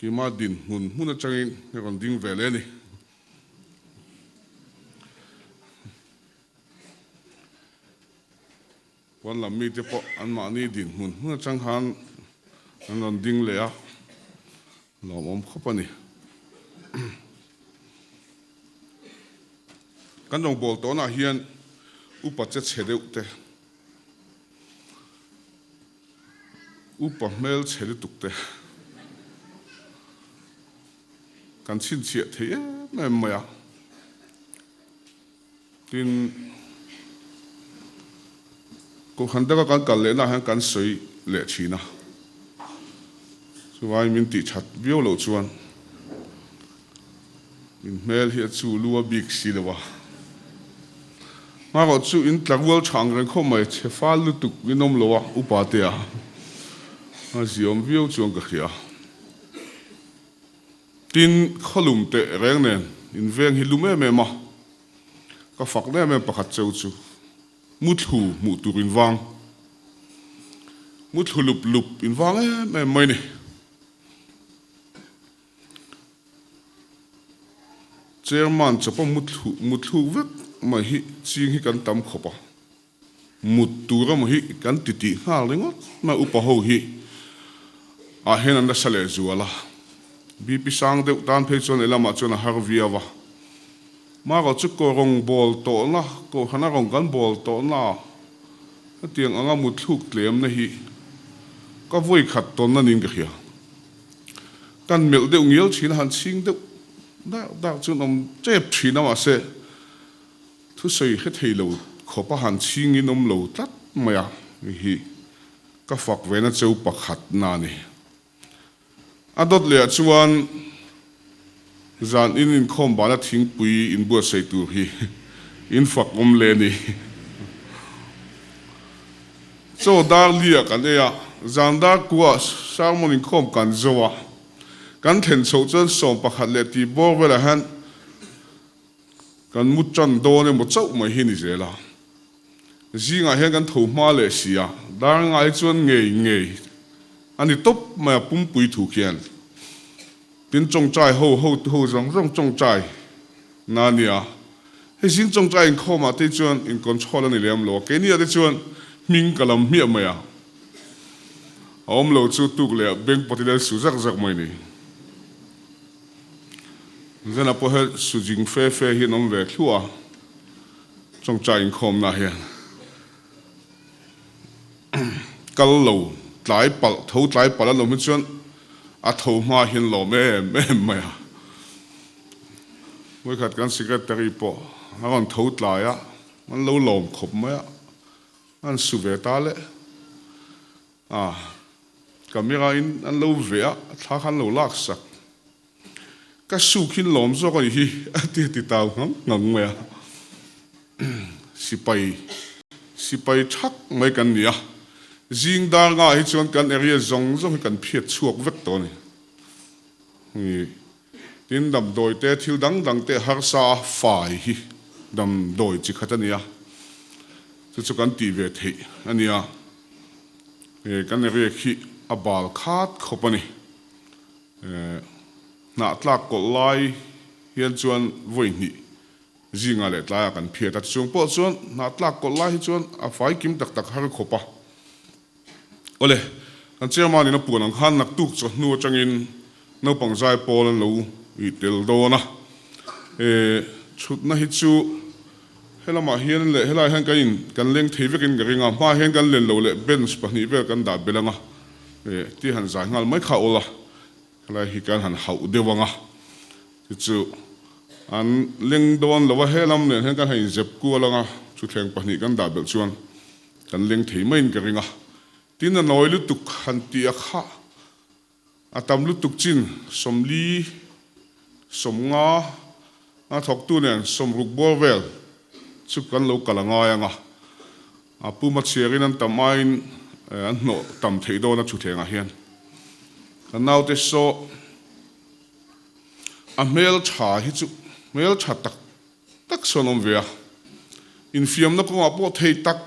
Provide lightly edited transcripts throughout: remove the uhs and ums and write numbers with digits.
kima din mun changin kon ding vele ni wan lam mi te po an ma ni din mun chang han an ding le a lom om khopani kan dong bol to na hian upa che chhedeu te upa mel chhede tuk te kan chin chia thei em maya tin ko khanda ka kan le na han kan soi le china chuai min ti that bio lo chuan in mel hi chu lua big si lewa ma ko chu in tlagwal chang ren kho mai che fa lu tuk winom lowa upa te a ziom bio chuang ka khia tin kholum te reng nen in veng hi lume me ma ka fak ne me pakhat cheu chu muthu mu turin vang muthu lup in vang me mai ni chairman chapa muthu vek ma hi ching hi kan tam khopa mutura ma hi kan titi hal ringot ma upa ho hi a hen an da sale zuala BP sang de tan phe chon elama chon har viawa ma ko chu ko rong bol to na ko hana rong kan bol to na tiang anga muthuk tlem na hi ka voi khat ton na ning khia kan mel de ngil chin han sing de da chu nom chep thina ma se thu sei he thei lo kho pa han sing in om lo tat maya hi ka fak ve na cheu pakhat na ni adot le chuan zan in khom bala thing pui in bu sei tu hi in fak om le ni so dar lia kan ya zan da kwa sarmon in khom kan zowa kan then so chen som pakhat le ti bor vela han kan mut chan do ne mo chau mai hi ni zela zînga he kan tho ma le sia dar ngai chuan ngei ani top ma pum pui thu khian tin chong chai ho rong chong chai na nia he sin chong chai in khoma te chuan in control ani lem lo ke nia te chuan hming kalam mi ma ya om lo chu tuk le bank potilal su zak mai ni zena po he su jing fe hi nom ve thua chong chai in khom na hian kal lo tlai pal lo mi chuan a tho ma hin lo me ma ya moi khat kan secretary po han tho tlai a man lo lom khop ma ya an su ve ta le camera in an lo ve a tha khan lo lak sak ka su khin lom zo ko hi ti taw ngam ma ya sipai thak mai kan nia zing dar nga hi chuan kan area zong kan phiat chuak vek to ni tin dam doi te thil dang te har sa fai hi dam doi chi khatania chu kan ti ve thei ania kan area khi abal khat khopani na tlak ko lai hian chuan voi ni zinga le tla kan phiat at chung po chuan na tlak ko lai hi chuan a fai kim tak har khopa ole kan chairman ina puan ang khan nak tuk cho nu changin no pangzai pol an lo I tel do na chut na hi chu helama hian le helai han kan leng thei vekin garinga ma hian kan len lo le bench pani vel kan da belanga ti han za ngal mai kha ola helai hi kan han hau dewanga chu an leng don lo wa helam ne han kan hai zep ku langa chu thleng pani kan da bel chuan kan leng thei mai garinga tin na noi lu tuk han ti a kha atam lu tuk chin somli somnga a thok tu nen somruk bor vel chu kan lo kalanga yanga apu ma cherin an tamain an no tam thei do na chu thenga hian kan nau te so a mel cha hi chu mel cha tak sonom vea in fiam na ko apo thei tak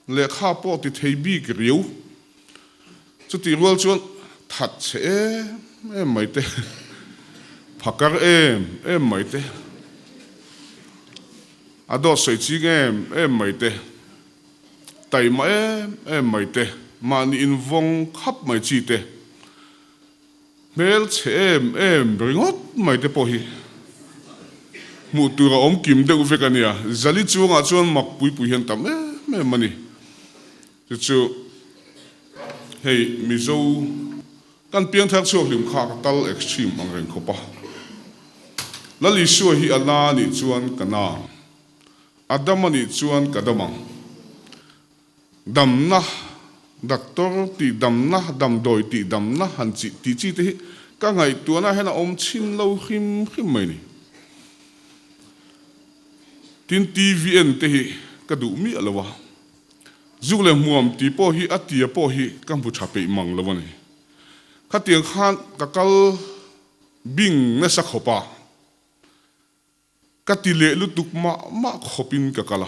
le kha po ti thei bi riu chu ti rol chuan that che mai te phakar mai te ado soi chi mai te thei ma mai te mani in vong khap mai chi te mel che bringot mai te pawh hi mu tura om kim de u vekania zali chuanga chuan mak pui hian tam mani chu hei mizo kan piang thak chu hlim kha tal extreme ang ren khopa lal Isua hi ala ni chuan kana adam ni chuan kadamang damna doctor ti damna dam doi ti damna han chi ti chi te ka ngai tuana hena om chin lo khim mai ni tin tvn te hi ka du mi alawa zule muam ti po hi atia po hi kam bu thape mang lawa ni khatiang khan kakal bing na sa khopa katile lutuk ma khopin kakala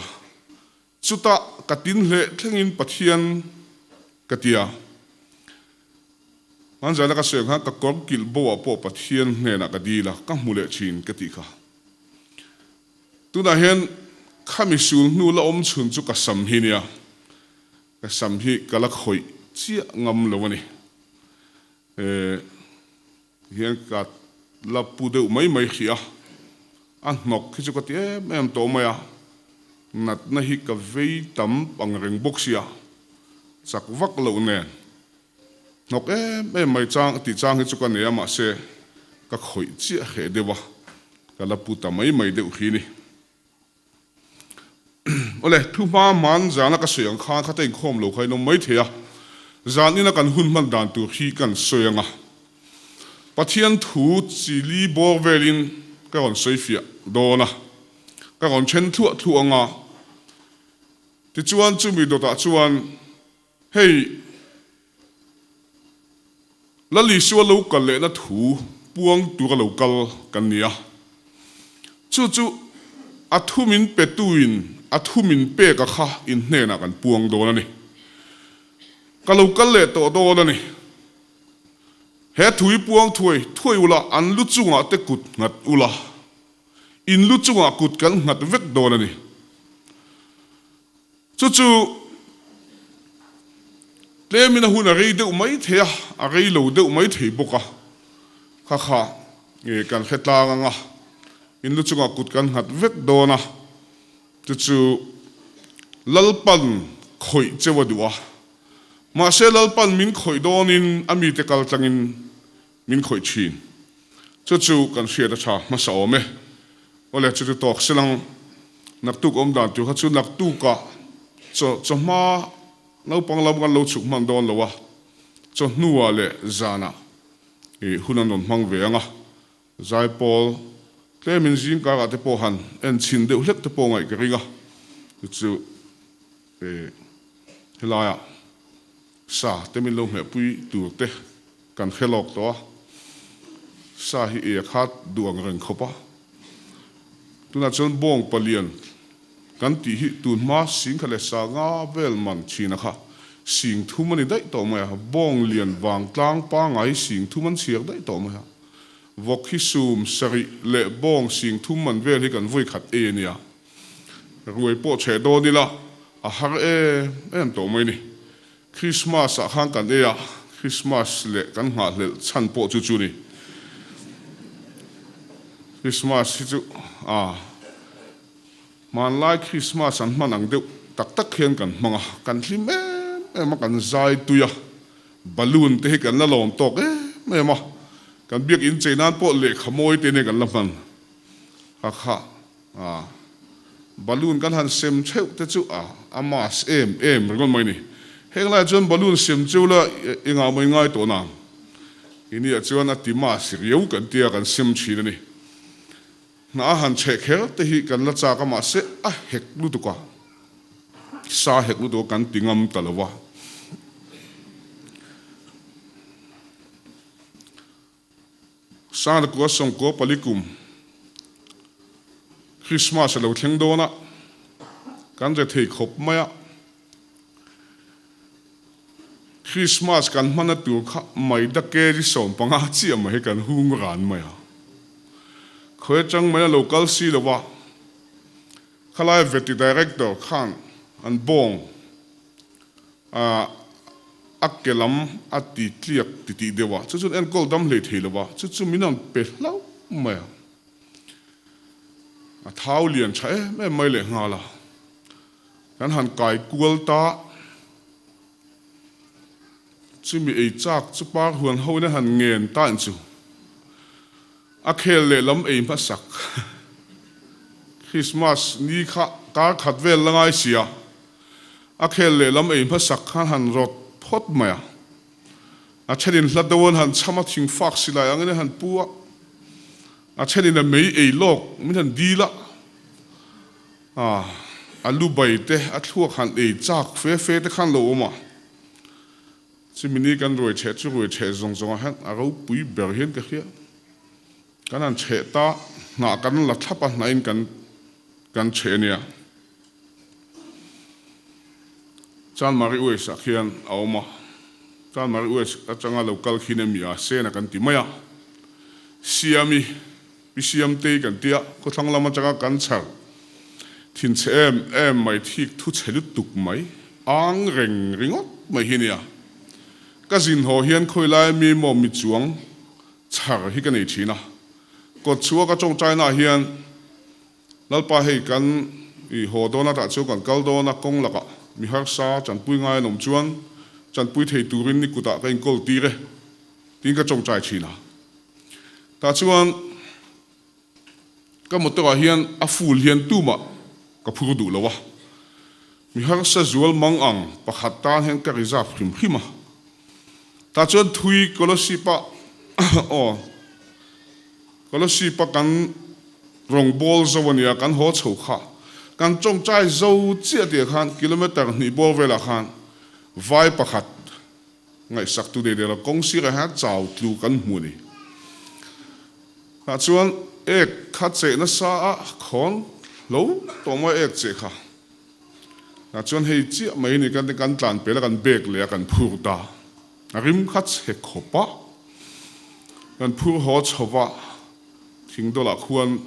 chuta katin le thlengin Pathian katia anjala ka seng ha ka kor kil bo po Pathian hnênah ka dila ka mule chin kati kha tuna hen khamisul nu la om chun chu ka sam hi nia ka sam hi kala khoi chia ngam lawani hian ka la pu de mai khia an nok khi chu ka ti em to maya nat na hi ka vei tam pang reng boxia sak vak lo ne nok mai chang ti chang hi chu ka ne ma se ka khoi chia he dewa ka la pu ta mai de u khi ni ole thu ma man zana ka soyang kha kha ten khom lo khai no mai thea zan ina kan hun man dan tu hi kan soyanga Pathian thu chili bor velin ka on soifia dona ka on chen thu anga ti chuan chu mi do ta chuan hei lali suwa lo kal le na thu puang tu ka lo kal kan nia chu athumin petuin athumin pe ka kha in hnênah kan puang do na ni ka lo kal le to do na ni he thui puang thui ula an lu chunga te kut ngat ula in lu chunga kut kan ngat vek do na ni chu lemina hun a rei de mai thea a rei lo de mai thei boka kha kan khetla nga in lu chunga kut kan ngat vek do na chu lalpan khoi chewa duwa ma se lalpan min khoi donin ami te kal tangin min khoi chin chu kan hria da tha ma sa ome ole chu tok selang nak tu om dan tu kha chu nak tu ka cho ma no pang lam kan lo chuk man don lowa cho nuwa le zânah hunan don mang ve anga zai pol min zînga ka te pawh han en chin deuh hlek te pawh ngai ka ringa chu helaya sa te min lo me pui tur te kan khelok to sa hi khat duang reng khopa tuna chon bong palian kan ti hi tun ma sing khale sa nga vel man china kha sing thu mani dai to ma bong lian wang tlang pa ngai sing thu man chiak dai to ma vok hi sum sari le bong sing thu man vel hi kan voi khat nia ruai po che do ni la a har em to mai ni Christmas a khang kan Christmas le kan nga le chan po chu ni Christmas hi chu man lai Christmas an man ang deuh tak hian kan manga kan hlim ma kan zai tuya balloon te hi kan la lom tok ma kan biak in cheinan po le khamoi te ne kan laman kha balloon kan han sem cheu te chu amas em ron mai ni heng lai chon balloon sem chu la inga mai ngai to na ini a chuan a tima siriu kan tia kan sem chi ni na han che kher te hi kan la cha ka ma se a hek lu tu ka sa hek lu do kan tingam talawa sa ko song ko palikum Christmas lo thleng do na kan je thei khop maya Christmas kan mana tu kha mai da ke ri som panga chi am he kan hung ran mai ha khoi chang mai local si lo wa khalai veti director khan an bong akelam ati tliak ti dewa chu en kol dam le thei lo wa chu minan pe lau mai a thau lian chae me mai le ngala kan han kai kual ta chu mi ei chak chu par huan ho na han ngen tan chu a khel le lam ei ma sak Christmas ni kha ka khat vel langai sia a khel le lam ei ma sak khan han rot phot maya a chenin hladawon han chama thing fak silai angene han puwa a chenin a mei ei lok min han dila alu bai te a thuak han ei chak fe te khan lo ma chimini kan roi che chu roi che zong han a ro pui ber hen ka khia kan an che ta na kan la thapa nain kan che nia chan mari ue sa khian awma chan mari ue a changa local khinemia se na kan ti maya siami pisiam te kan tia ko thanglama changa kan char thin che em mai thik thu chelu tuk mai ang ringot mai hinia ka zin ho hian khoilai mi mo mi chuang char hi kan ei thina ko chuwa ka chong chai na hian lalpa hei kan I ho do na ta chu kan kal do na kong laka mi har sa chan pui ngai nom chuan chan pui thei turin ni kuta ka in kol ti re tin ka chong chai thina ta chuan ka motor hian a ful hian tu ma ka phur du lawa mi har sa zual mang ang pakhat ta hen ka reserve khima ta chuan thui kolosipa kolosipa kan rong bol zawania kan ho chho kha kan chong chai zo chia de khan kilometer ni bol vela khan vai pakhat ngai sak tu de la kong si ra ha chau tlu kan mu ni ta chuan ek kha che na sa a khon lo to ma ek che kha ta chuan hei chi mai ni kan tlan pe la kan bek le kan phur ta rim khat he khopa kan phur ho chowa thing do la khuan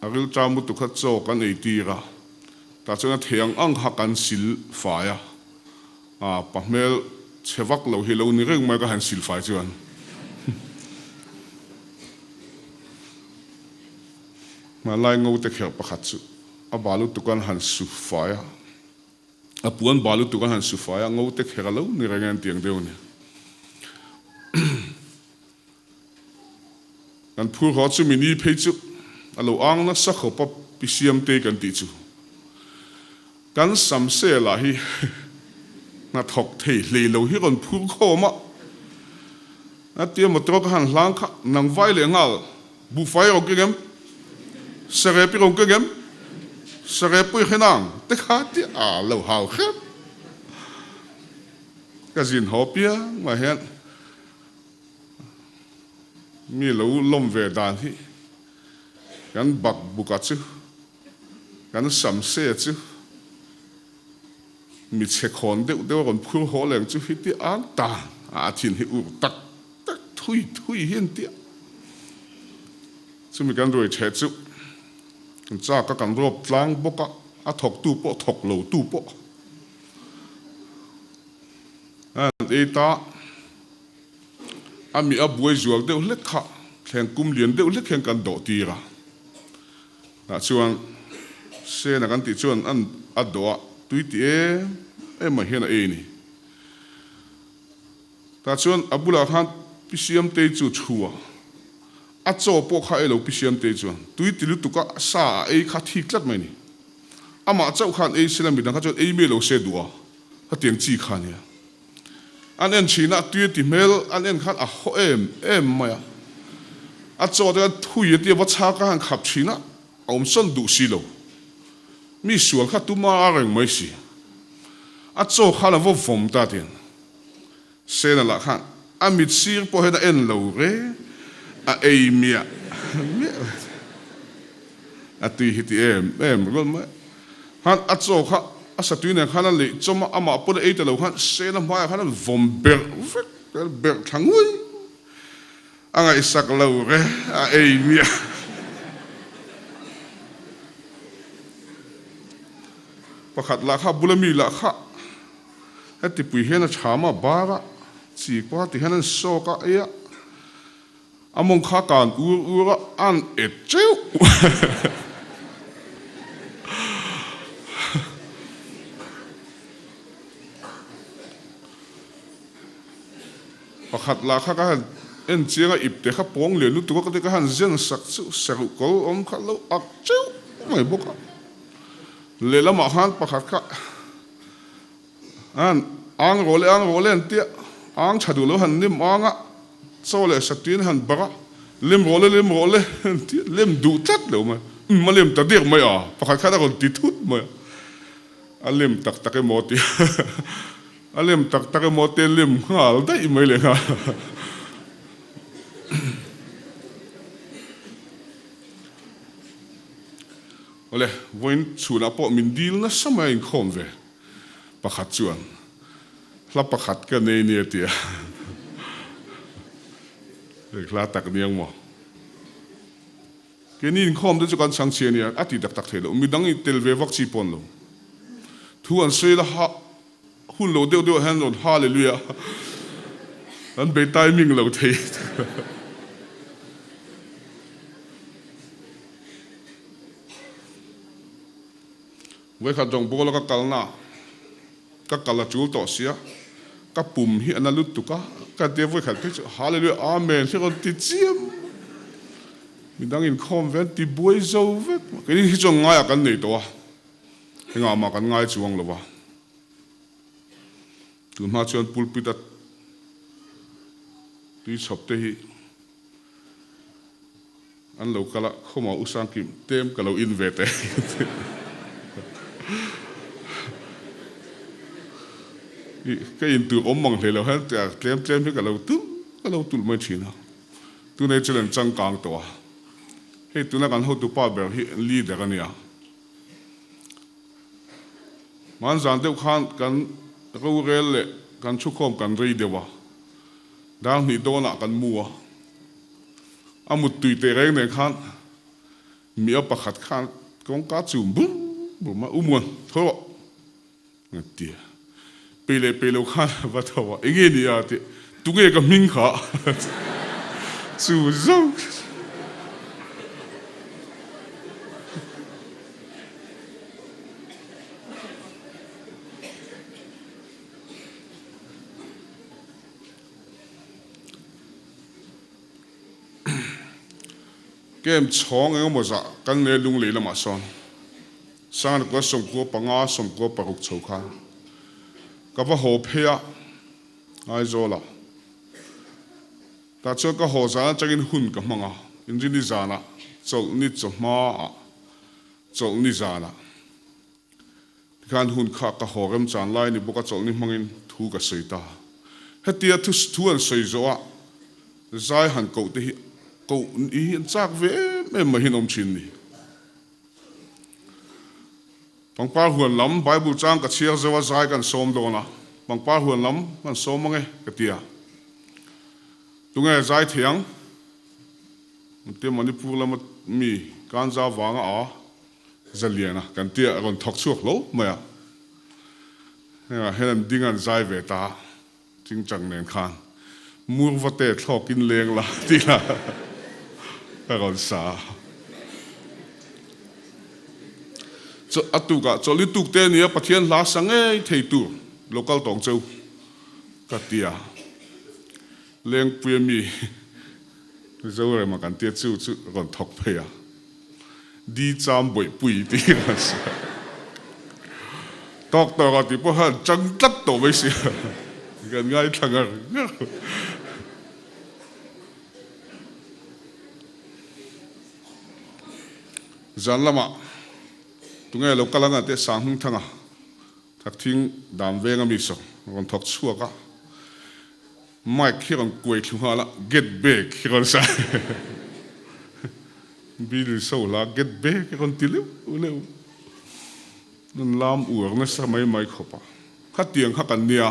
aril chamu tu khat cho kan ei tira ta chona theng ang ha kan sil fa ya pahmel chewak lo hi lo ni reng mai ka han sil fa chuan ma lai ngau te kher pakhat chu a balu tu kan han su fa ya a puan balu tu kan han su fa ya ngau te kher lo ni rengan tiang deu ni kan phur ho chu mini phei chu alo ang na sa khopa pisiam te kan ti chu kan samse la hi na thok thei le lo hi ron phur kho ma na tia motro ka han hlang kha nang vai le ngal bu fai o ke gem sare pi ron ke gem sare pui khenang te kha ti a lo hao khet ka zin ho pia ma hen mi lo lom ve dan hi kan bak buka chu kan samse chu mi che khon de kon phur ho leng chu hi ti an ta a thin hi ur tak thui hian ti chu mi kan roi che chu kan cha ka kan rop tlang boka a thok tu po thok lo tu po an e ta ami a buai zual deuh hlek kha thleng kum lian deuh hlek khen kan do ti ra ta chuan se na kan ti chuan an a do tui ti e ma hian e ni ta chuan abula khan pisiam te chu chua a cho po kha elo pisiam te chuan tui ti lu tu ka sa e kha thik tlat mai ni ama chau khan e silam bi dang kha chuan e me lo se duwa ha tiang chi khan ya an en china tui ti mel an en khan a ho em maya a cho de thui ti wa cha ka han khap china om son du si lo mi sual kha tu ma reng mai si a cho kha la vo vom ta tin se na la khan a mit sir po he da en lo re a ei mia a tui hi ti em gol ma han a cho kha a asa tu ne khana le choma ama pon e te lo khan se na mai khana vom ber ber thangui anga isak lo re a e mia pakhat la kha bulami la kha ati pui hena chama bara chi kwa ti hanan so ka ya among kha kan ura an et cheu pakhat la kha ka en chinga ip te kha pong le lu tu ka te ka han zen sak chu seru ko om kha lo ak cheu mai boka le la ma han pakhat kha an ang role an tia ang chadu lo han nim anga so le satin han bara lim role lim du tat lo ma lim ta dir mai a pakhat kha da kon ti thut mai alim tak tak e moti alim tak tak e moti lim ngal dai mai le nga ole voin chuna po min dil na sama in khom ve pakhat chuan la pakhat ka nei ni tia la tak niang mo ke ni in khom de chu kan sang che ni ati dak tak thelo mi dang i tel ve vak chi pon lo thu an sei la ha hun lo deu han lo hallelujah an be timing lo thei với khát dòng bố là các kalna các kala chul to sia các pum hi analut tu các tiêu với khát cái hallelujah amen khi còn tít chiêm mình đang in convent ti buổi dâu với cái này trong ngay cái này to cái ngà mà cái ngay chuang là vào tu ma chuan pulpit at tu chop te hi an lo kala khoma usang kim tem kalo invite cái in từ ốm mỏng thì là hết tlem với cả lâu tụt mới chỉ nào tu này chỉ là trăng càng to hey tu na kan hotu pawh hi leader kan ya man zan deuh khan kan ro rel le kan chu khom kan rei dewa dang ni dona kan mua amut tui te reng ne khan mi a pakhat khan kong ka chum bum ma umon tho ngatia pele khan va thawa enge ni ya te tu nge ka hming kha chu zong kem chhâng eng mo za kan le lung le lama son sang ko som ko panga som ko paruk chho kha ka va ho phea ai zola ta cho ka ho za changin hun ka manga injini zana chol ni choma chol ni zana kan hun kha ka ho rem chan lai ni boka chol ni mangin thu ka seita hetia thu an sei zo a zai han ko te cậu ý chắc vẽ mà hiện ông chín đi bằng pa huan lắm Bible trang cả chia ra dàiกันxóm đó na bằng pa huan lắmมันxóm mang cái tia tung nghe dài thiang tiêm mình đi phu làm mi can ra vang à zalian na kan tia còn thọc chuộc lố mà hên đinh ăn dài về ta chính chẳng nên khan mua vật tệ thọc kinh leng là tí là còn xa cho atuka cho li tuk te nia Pathian la sange thei tu local tong châu katia leng pui mi zo re ma kan tia chu còn thok phe à đi cham boi pui ti la sa tok to ga ti po han chang tat to mai si gan ngai thangar zan lama tungai lo kalanga te sang thanga thak thing dam venga mi so kon thok chua ka mai khiron koi thua la get back khiron sa bil so la get back kon tilu ule nun lam uar na sa mai khopa kha tiang kha kan nia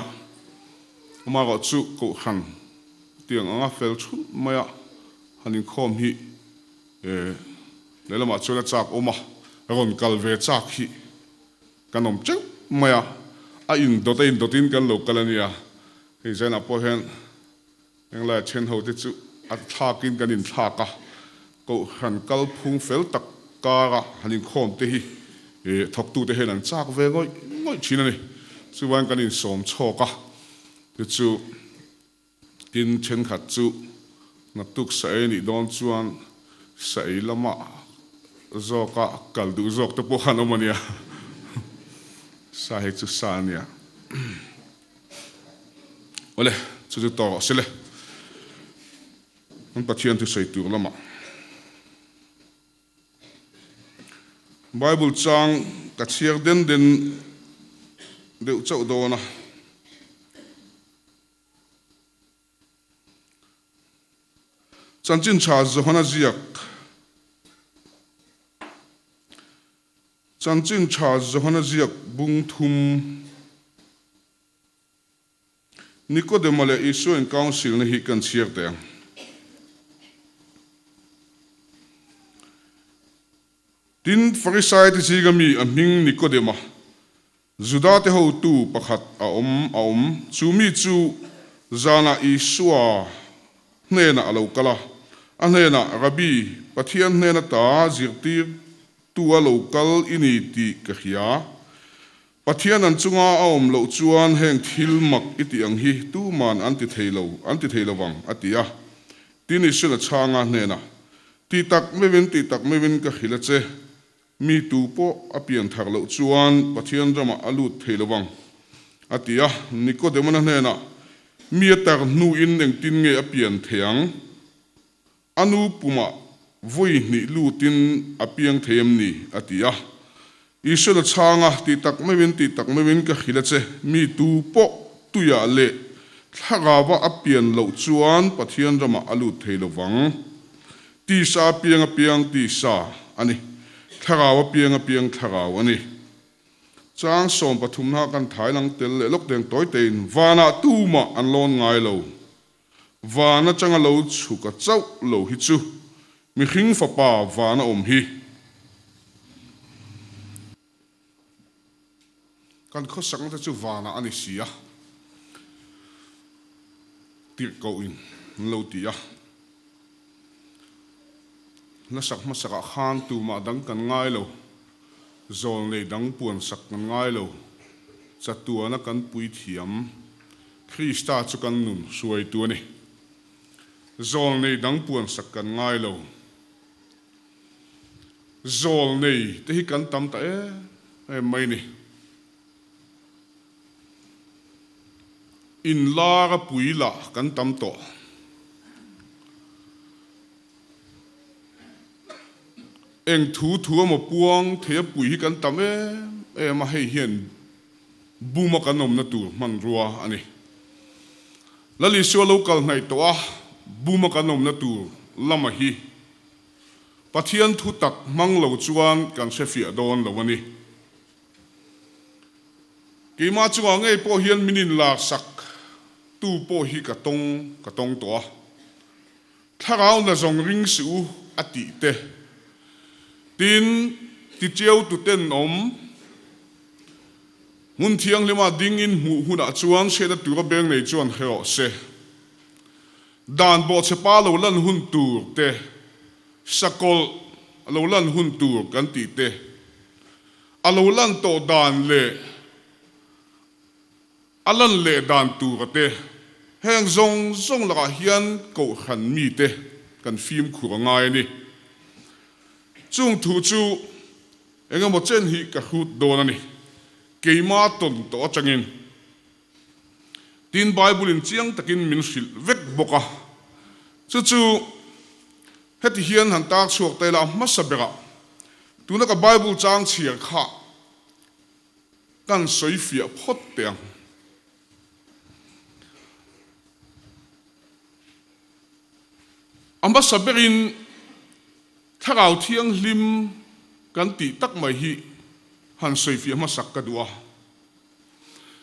ma ro chu ko khan tiang anga fel chun maya hanin khom hi lelama chula chak oma ron kalve chak hi kanom chu maya a in dotin kan lo kalania he jana po hen engla chen ho te chu a thakin kan in thaka ko khan kal phung fel tak kara hanin khom te hi thok tu te hen an chak ve ngoi china ni chuan kan in som choka te chu tin chen khat chu na tuk sai ni don chuan sai lama zoka kaldu zok te po hanomania sa he chu sania ole chu to sele un Pathian tu sai tur lama Bible chang ka chiar den deu chau do na chanchin cha Johana ziak chanchin cha Johana ziak bung thum Nikodema le Isuan council na hi kan chiar te tin Pharisaite zigami hming Nikodema Juda-te hotu pakhat a om chumi chu zânah Isua hnênah alo kala a hnênah Rabbi Pathian hnênah ta zirtîrtua lo kal ini ti ka hria Pathian an chunga a om lo chuan hêng thilmak iti ang hi tu man anti thei lo vang atia tin Isuan a changa hnênah Tihtak meuhvin ka hrilh che mi tu po apian thar lo chuan Pathian rama alut thei lo vang atia Nikodema na hnênah mi tar nu in eng tin nge apian theang anu puma voi ni lutin apiang theim ni atia Isuan changa Tihtak meuhvin ka hrilh che mi tu po tuya le Thlarau apian lo chuan Pathian rama alut thei lo vang ti sa piang ti sa ani Thlarau piang Thlarau ani chang som pathum na kan thai lang tel le lok deng toy tein wana tuma an lon ngai lo wana changa lo chu ka chau lo hi chu mi hring fa pa wana om hi kan kho sang ta chu wana ani sia tir ko in lo tia na sak ma saka khan tu ma dang kan ngai lo zol nei dang puan sak kan ngai lo chatua na kan pui thiam Krista chu kan nun suai tu ni zol nei dang puan sak kan ngai lo zol nei te hi kan tam ta mai ni in lara pui la kan tam to eng thu ma puang the pui hi kan tam ma hei hian buma kanom na tur man ruwa ani lali so local ngai to a buma kanom na tur lama hi Pathian thu tak mang lo chuan kan se fi don lo ani ki ma chuwa ngai po hian minin la sak tu po hi ka tong to a Thlarau na zong ring su ati te tin ti chiao tu ten om mun thiang lema ding in mu huna chuan se da tur beng nei chuan hero se dan bo che pa lo lan hun tur te sakol lo lan hun tur kan ti te alo lan to dan le alan le dan tur te heng zong la hian ko khan mi te kan phim khur ngai ni chung thu chu enga mo chen hi ka hut don ani keima ton to changin tin Bible in chiang takin min hril vek boka chu heti hian han tak chuak te la masabera tuna ka Bible chang chiar kha kan soi fia phot teang amba saberin Thlarau thiang hlim kan Tihtak mai hi han soi fi ma sak ka dua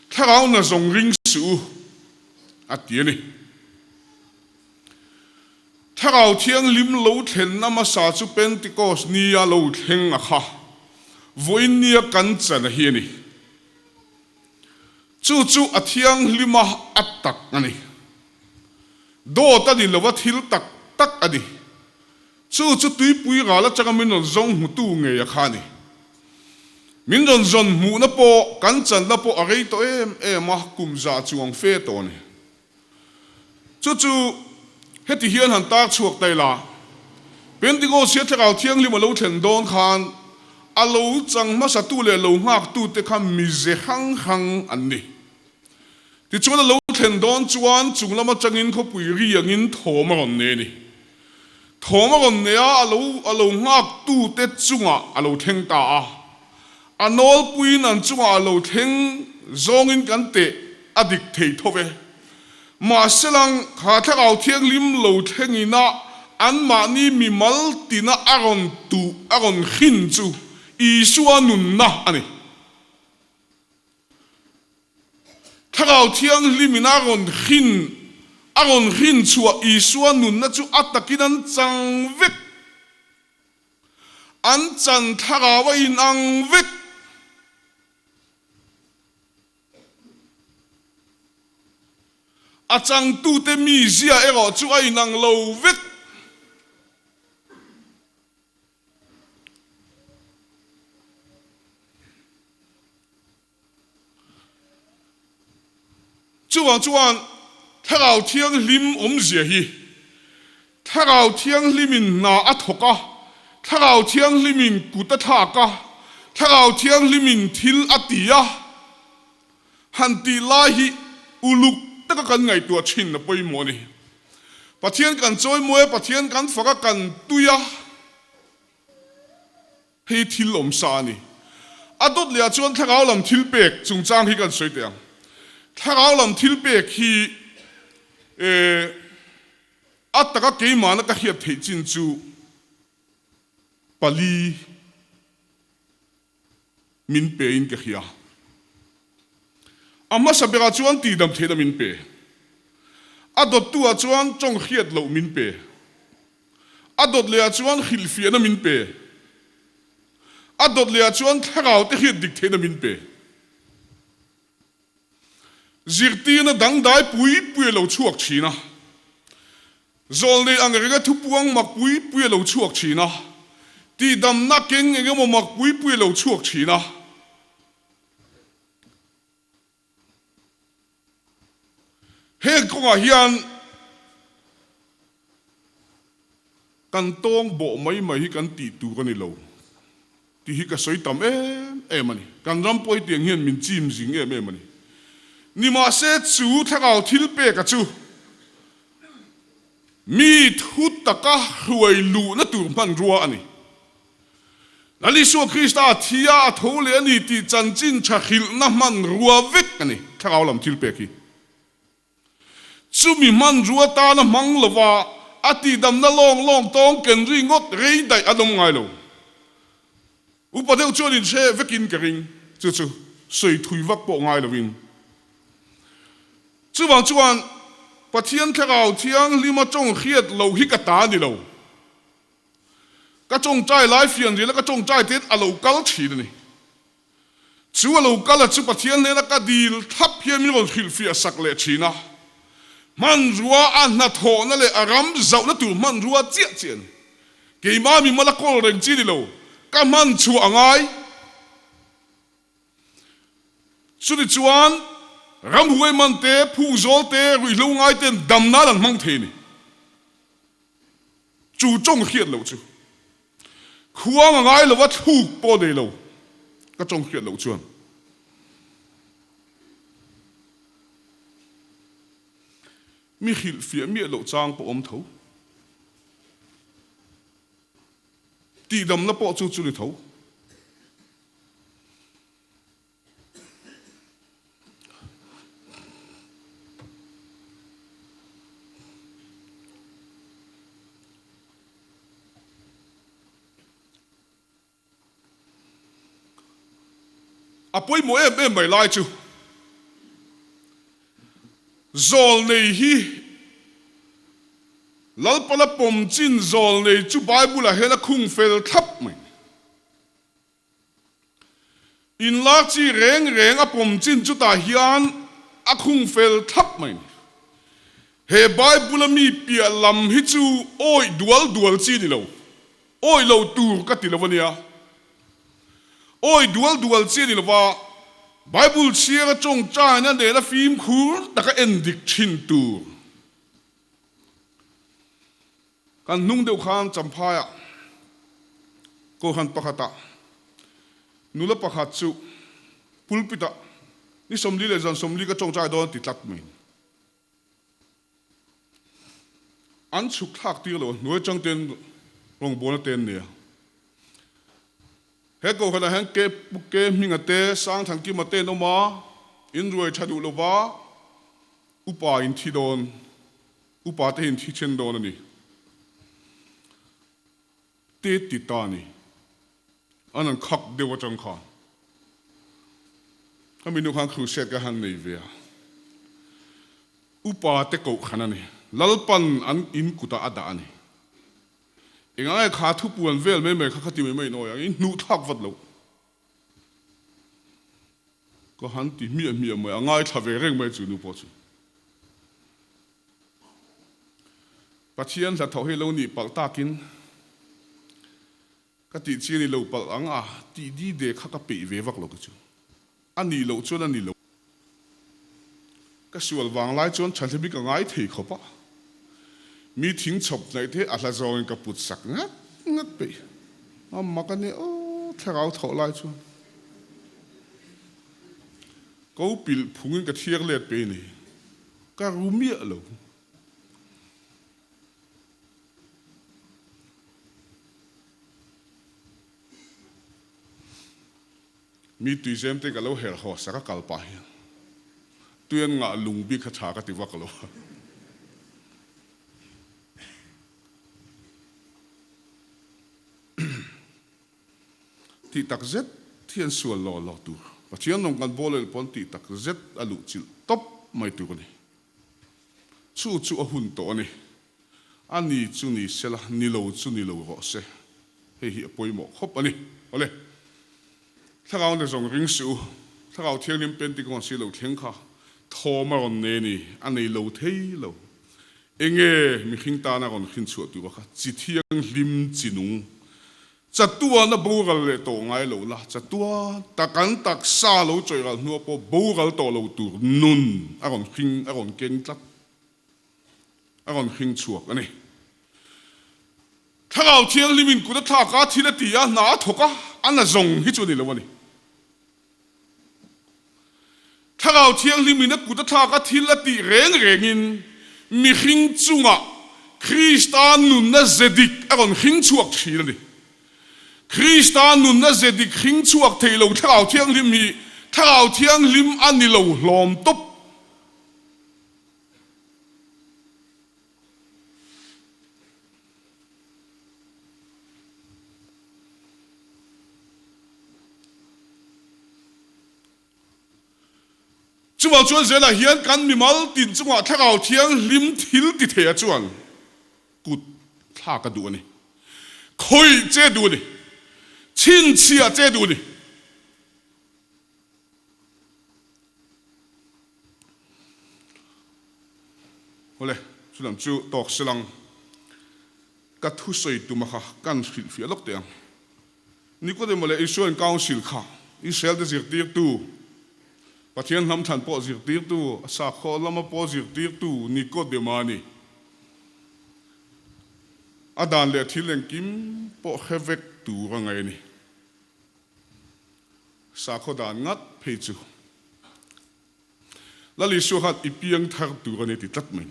Thlarau nazawng ring su atiani Thlarau thiang lim lo thlen na ma sa chu Pentecost nia lo thleng a kha voin nia kan chan hi ni chu athiang lima atak ani do ta ni lova thiltak tak ani chu tui pui ga la changa min zong hotu nge ya khani min zon mu na po kan chan la po arei to ma kum za chuang fe to ni chu heti hian han tak chuak tai la Pentecost sia Thlarau thiang lima lo thlen don khan alo chang ma sa tu le lo ngak tu te kham mi ze hang an ni ti chuan lo thlen don chuan chung lama changin kho pui ri angin thoma ron ne ni thoma ron ne a alo ngak tu te chunga alo theng ta a anol pui nan chunga alo theng zongin kan te adik thei thove ma selang kha Thlarau thiang lim lo thengina an ma ni mi mal tina aron khin chu Isuan nun na ani Thlarau thiang limin aron khin chua Isuan nun na chu atakin an chang vek an chan Thlarau in ang vek a chang tu te mi zia ero chu ai nang lo vek chuan Thlarau thiang lim zia hi Thlarau thiang limin na athoka Thlarau thiang limin kutathaka Thlarau thiang limin thil atia hanti lahi uluk taka kan ngai tua chin na poi mo ni Pathian kan choi moe Pathian kan faka kan tuya hei thil sa ni adot le chuan Thlarau lam thil pek chung chang hi kan soi te Thlarau lam thil pek hi ataka ke mana ka hiat thei chin chu pali min pe in ka hria amma sabera chuan ti dam theda min pe adot tu a chuan chong hiat lo min pe adot le a chuan hrilh na min pe adot le a chuan Thlarau te hiat dik theda min pe zirtîrtua dang dai pui lo chuak china zol ne angrenga thu puang mak pui lo chuak china ti dam na keng enge mo mak pui lo chuak china he konga hian kan tong bo mai hi kan ti tu kan ni lo ti hi ka soi tam mani kan ram poi tiang hian min chim jing mani ni ma se chu Thlarau thil pe ka chu mi thut taka huai lu na tur man ruwa ani lali so Krista thia thole ani ti chanchin tha hrilh na man ruwa vek ani Thlarau lam thil pe ki chu mi man ruwa ta na mang lova ati dam na long tong ken ri ngot rei dai adom ngai lo upadeu chuan che vekin ka ring chu soi thui vak po ngai lovin chuan Pathian Thlarau thiang lima chong hiat lo hi ka ta ni lo ka chong chai lai fian ri la ka chong chai tet alo kal thi ni chu alo kal chu Pathian ne la ka dil thap hian mi ron hrilh fi sak le china man ruwa an na tho na le aram zau na tu man ruwa chia chen ke ma mi mala kol reng chi ni lo ka man chu angai chu ni chuan ram huai man te phu zol te rui lo ngai ten dam na lan mang the ni chu chong hiat lo chu khuang ngai lo wa thu po de lo ka chong hiat lo chuan mi hrilh fia mi lo chang po om tho ti dam na po chu ni tho apoi mo em mai lai chu zol nei hi lalpala pom chin zol nei chu Bible a hela khung fel thap mai in la chi reng a pom chin chu ta hian a khung fel thap mai he Bible mi pia lam hi chu oi dual chi ni lo oi lo tur ka ti lo wania oi dual chi ni lo wa Bible chia chong cha na de la phim khur ta ka endik chin tur kan nung deuh khan champaya ko han pakhata nula pakhat chu pulpita ni somli le jan somli ka chong cha don Tihtak min an chuk thak ti lo noi chang ten rong bon ten ne he ko khana han ke hming ate Sangthankima te no ma in roi thadu lo wa upa in thi don upa te in thi chen don ani te titani anan khak dewa chang kha kami nu khang khuset ka han nei ve upa te ko khana ni lalpan an in kuta ada ani engai kha thu puan vel me kha khati me no ya in nu thak vat lo ko han ti mi me angai thave reng me chu nu po chu Pathian la tho he lo ni pal takin ka ti chi ni lo pal anga ti di de kha ka pe ve vak lo ka chu ani lo chu ani lo ka sual wang lai chon chan bi ka ngai thei kho pa mi thing chop nai the a la zawng ka put sak ngat pe amma ka ne o Thlarau tho lai chu ko pil phungin ka thiar let pe ni ka rumia lo mi tui zem te ka lo her ho saka kalpa hian tuyan nga lungbi kha tha ka ti wak lo Tihtak zet thian sual lo tu Pathian nong kan bolel pon Tihtak zet alu chil top mai tu ni chu a hun to ni ani chu ni sela ni lo ro se he hi apoi mo khop ani ole Thlarau na zong ring su Thlarau thiang lim pen ti kon si lo theng kha thoma ron ne ni anei lo thei lo enge mi khing ta na ron khin chu tu kha chi thiang lim chinung chatua na bogal le to ngai lo la chatua takan tak sa lo choi gal nu po bogal to lo tur nun aron ken tlat aron khing chuak ani Thlarau thiang limin ku ta tha ka thila ti ya na thoka ana zong hi chu ni lo ani Thlarau thiang limin ku ta tha ka thila ti reng in mi khing chunga Christan nun na zedik aron khing chuak thi ni Christan nun na zedik khing chuak thei lo Thlarau thiang lim hi Thlarau thiang lim ani lo hlom top chuan chuan zela hian kan mi mal tin chunga Thlarau thiang lim thil ti thei chuan kut thla ka du ani khoi che du ni chin chia che du ni ole chulam chu tok silang ka thu soi tu ma kha kan hrilh fi lok te Nikodema le Isuan council kha Israel de zirtîrtua Pathian ham than pawh zirtîrtua sa kho lama pawh zirtîrtua Nikodema ni adan le thileng kim pawh hevek tu rangai ni sa kho dan ngat phei chu lali su khat ipiang thar tu ran ti tat mai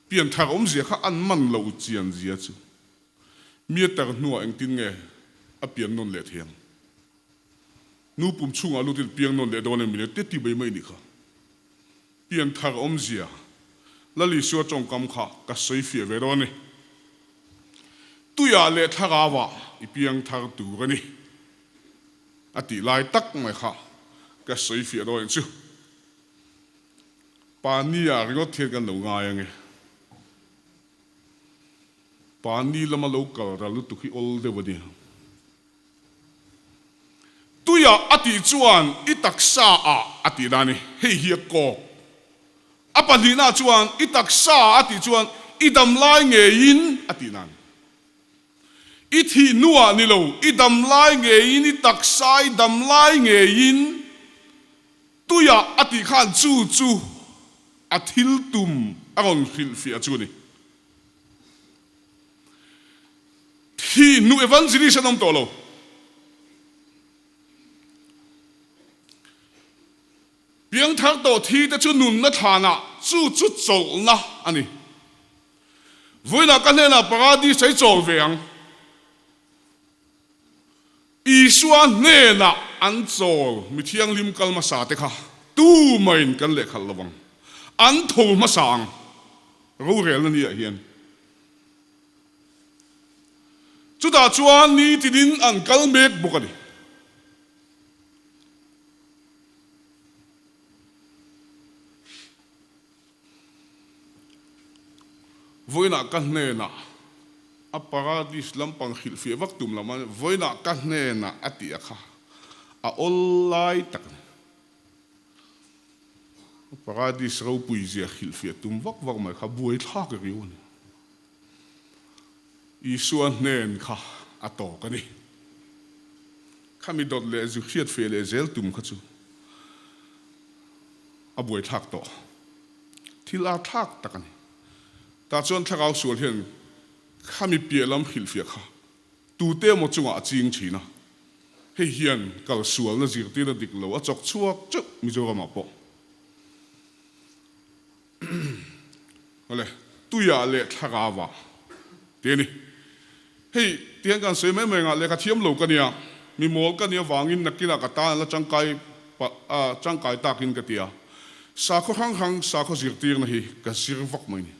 pian thar om zia kha an man lo chian zia chu mi tar nuwa eng tin nge a pian non le thiang nu pum chunga lu til piang non le don mi le te ti bai mai ni kha pian thar om zia lali su chong kam kha ka soi fi ve ro ni tu ya le tharawa ipiang thar tu ran ni ati lai tak mai kha cái sấy phía đó chứ pani à cái thiệt cái nấu ngai nghe pani lama lâu cả ra lúc tụi khi ol de vậy tôi à ati chuan itak sa à ati nani hei hiệp co apa na chuan itak sa ati chuan idam lai nghe in ati nan ít hi nua ni lo idam lai nghe in itak sa idam lai nghe in tôi à ati khan chu chu athil tum aron hrilh phía chu ni thì nu evangelist nam to lo biếng thác tổ thi đã chú nụn nó thà nạ chú chú trộn na anh ấy với là cái này là paradis sẽ trộn vẹn Isuan hnênah an trộn mi thiang lim kal ma sa te kha tu main kan le khal lawang an thol ma sang ro rel na ni a hian chu da chuan ni tidin an kal mek bokani voina ka hnênah a paradis lampang hrilh fia vak tum lama voina ka hnênah ati a kha a online tak paradis ro pui zia hrilh fia tum vak vak mai kha buai thak riu ni Isuan hnên kha a to ka ni khami dot le zu khiat fe le zel tum kha chu a buai thak to thila thak tak ani ta chuan Thlarau sual hian khami pialam hrilh fia kha tu te mo chunga ching thina hei hian kal sual na zirtîrtua dik lo a chok chuak chu Mizoram a pawh ole tuya le Thlarau te ni hei tiang kan sei mai mai nga le ka thiam lo ka nia mi mol ka nia wangin nakila ka ta la changkai takin ka tia sa kho hang sa kho zirtir na hi ka sir vak mai ni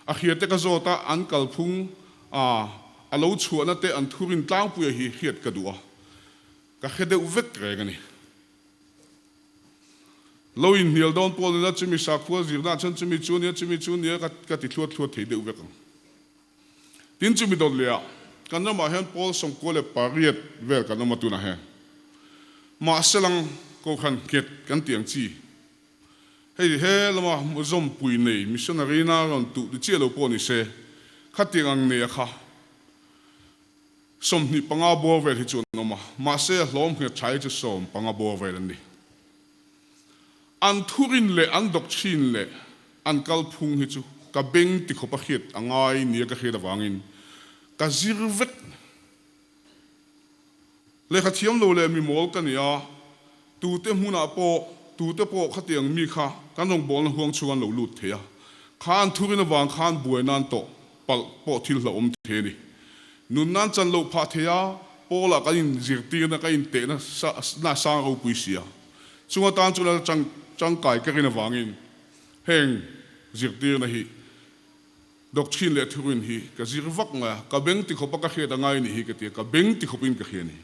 a hiat te ka zota an kal phung a lo chuan te an thurin tlang pu hi hiat ka duwa ka khede uvek re gani lo in nial don pol na chimi sa khua zirna chan chimi chunia ka ti thluat thei de uvek tin chumi dol le kan na ma hen pol som ko le pariat vel kan ma tu na he ma selang ko khan ket kan tiang chi hei he lama muzom pui nei missionary na ron tu di chelo po ni se khatiang ang ne kha som ni panga bo vel hi chun no ma se hlom he chai chu som panga bo vel ni an thurin le an doctrine le an kal phung hi chu ka beng ti khopa khiat angai ni ka kheda wangin ka zirvet le khathiam lo le mi mol ka nia tu te huna po tu te po khatiang mi kha kanong bol huang chuan lo lut thea khan thurin wang khan buai nan to pal po thil la the ni nun nan chan lo pha thea pola ka in zirtir na ka in te na sa ro puisia chunga tan chula chang kai ka rin wangin hêng zirtir na hi doctrine le thurin hi ka zirvak nga ka beng ti khopa ka kheda ngai ni hi ka te ka beng ti khopin ka kheni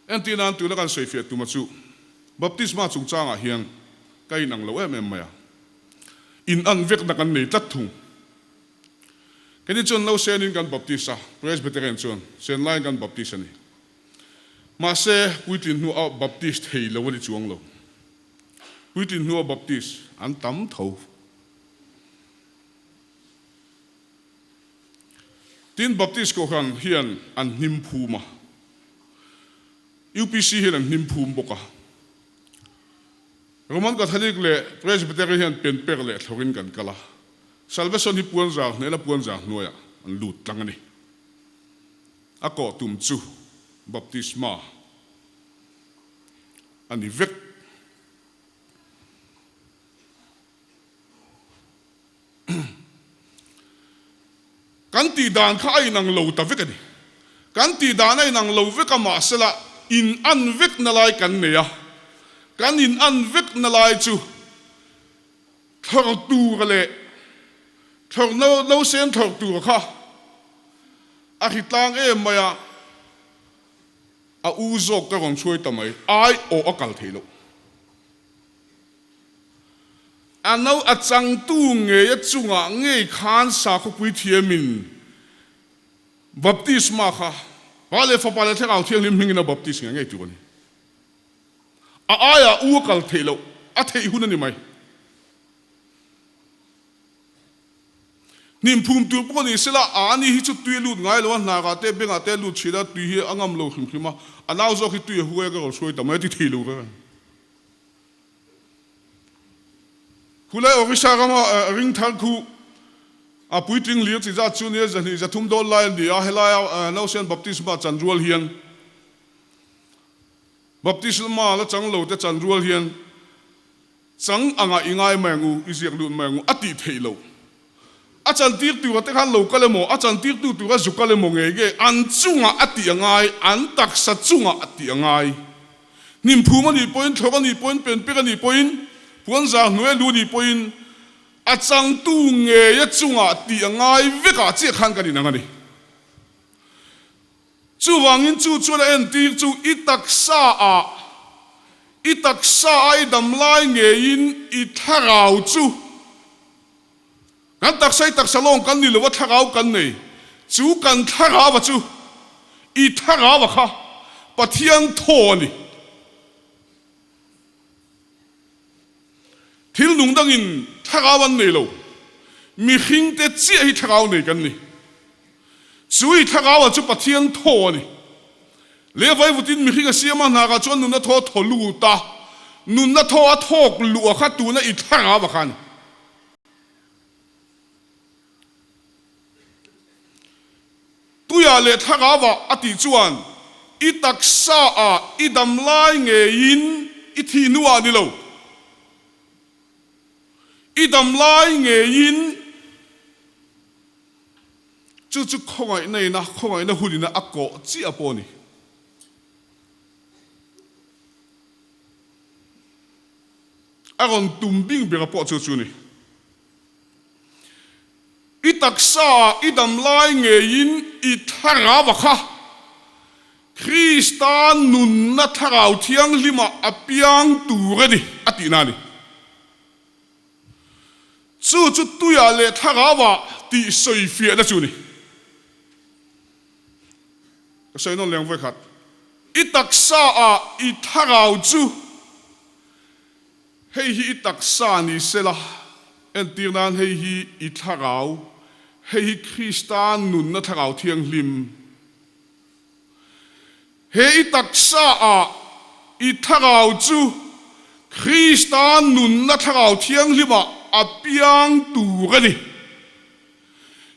entinan tu la kan sei fiat tu ma chu baptisma chung changa hian kai nang lo em maya in an vek na kan nei tat thung kani chon lo sen in kan baptisa presbyterian chon sen line kan baptisa ni ma se puitin nu a baptist thei lo ni chuang lo puitin nu a baptist an tam tho tin baptist ko khan hian an hnim phu ma UPC hian an hnim phum boka Roman Catholic le Presbyterian pen per le thorin kan kala salvation hi puan za ne la puan za noya an lut tangani ako tum chu baptisma ani vek kan ti dan kha ai nang lo ta vek ani kan ti dan ai nang lo vek ma sela in an vek na lai kan ne ya kan in an vek na lai chu thor tu le thor no sen thor tu kha a hitlang e maya a u zok ka ron chui tamai ai o akal thei lo anau a chang tu nge ya chunga nge khan sa khu pui thiamin baptisma kha wale fa pale thakau thiang lim hming na baptisma nge tu ni a aya u akal thei lo a thei hun ni mai nim phum tu po ni sela ani hi chu tui lut ngai lo na ga te benga te lut chida tui hi angam lo khim khima anau zo khi tui huwe ka soi tamai ti thei lo ka kulai orisa kama ring thal khu a puiting liu chi za chu ne zani za thum do lai di a helai no sen baptisma chanrual hian baptisma la chang lo te chanrual hian chang anga ingai mangu isiak lut mangu ati thei lo a chan tir tu te khan lo ka le mo a chan tir tu ka zu ka le mo nge ge an chunga ati angai an tak sa chunga ati angai nim phuma ni point thoka ni point pen pe ka ni point puan za nuai lu ni point a chang tu nge ya chunga ti angai ve ka che khan ka ni nanga ni chu wangin chu chu la en tir chu itak sa ai dam lai nge in I Thlarau chu kan tak sai tak salong kan ni lo wa Thlarau kan nei chu kan Thlarau chu I Thlarau kha Pathian tho ni thil nung dangin Thlarau an nei lo mi hing te chi hi Thlarau nei kan ni chu I Thlarau chu Pathian tho ni le vai vutin mi hing a siama na ga chon nun na tho tholu ta nun na tho a thok lu kha tu na I Thlarau khan tuya le Thlarau ati chuan I taksa a I dam lai nge in I thi nuwa ni lo I dam lai nge in chu khongai nei na khongai na hulina akko chi aponi aron tumbing bera po chu ni I taksa I dam lai nge in I Thlarau kha Kristan nun na Thlarau thiang lima apiang tu redi ati na ni chu tuya le Thlarau ti soi fia na chu ni sai non leng vai khat I taksa I Thlarau chu hei hi taksa ni sela en tirnan hei hi I Thlarau hei Kristan nun na Thlarau thiang lim hei taksa I Thlarau chu Kristan nun na Thlarau thiang lima apiang tu rani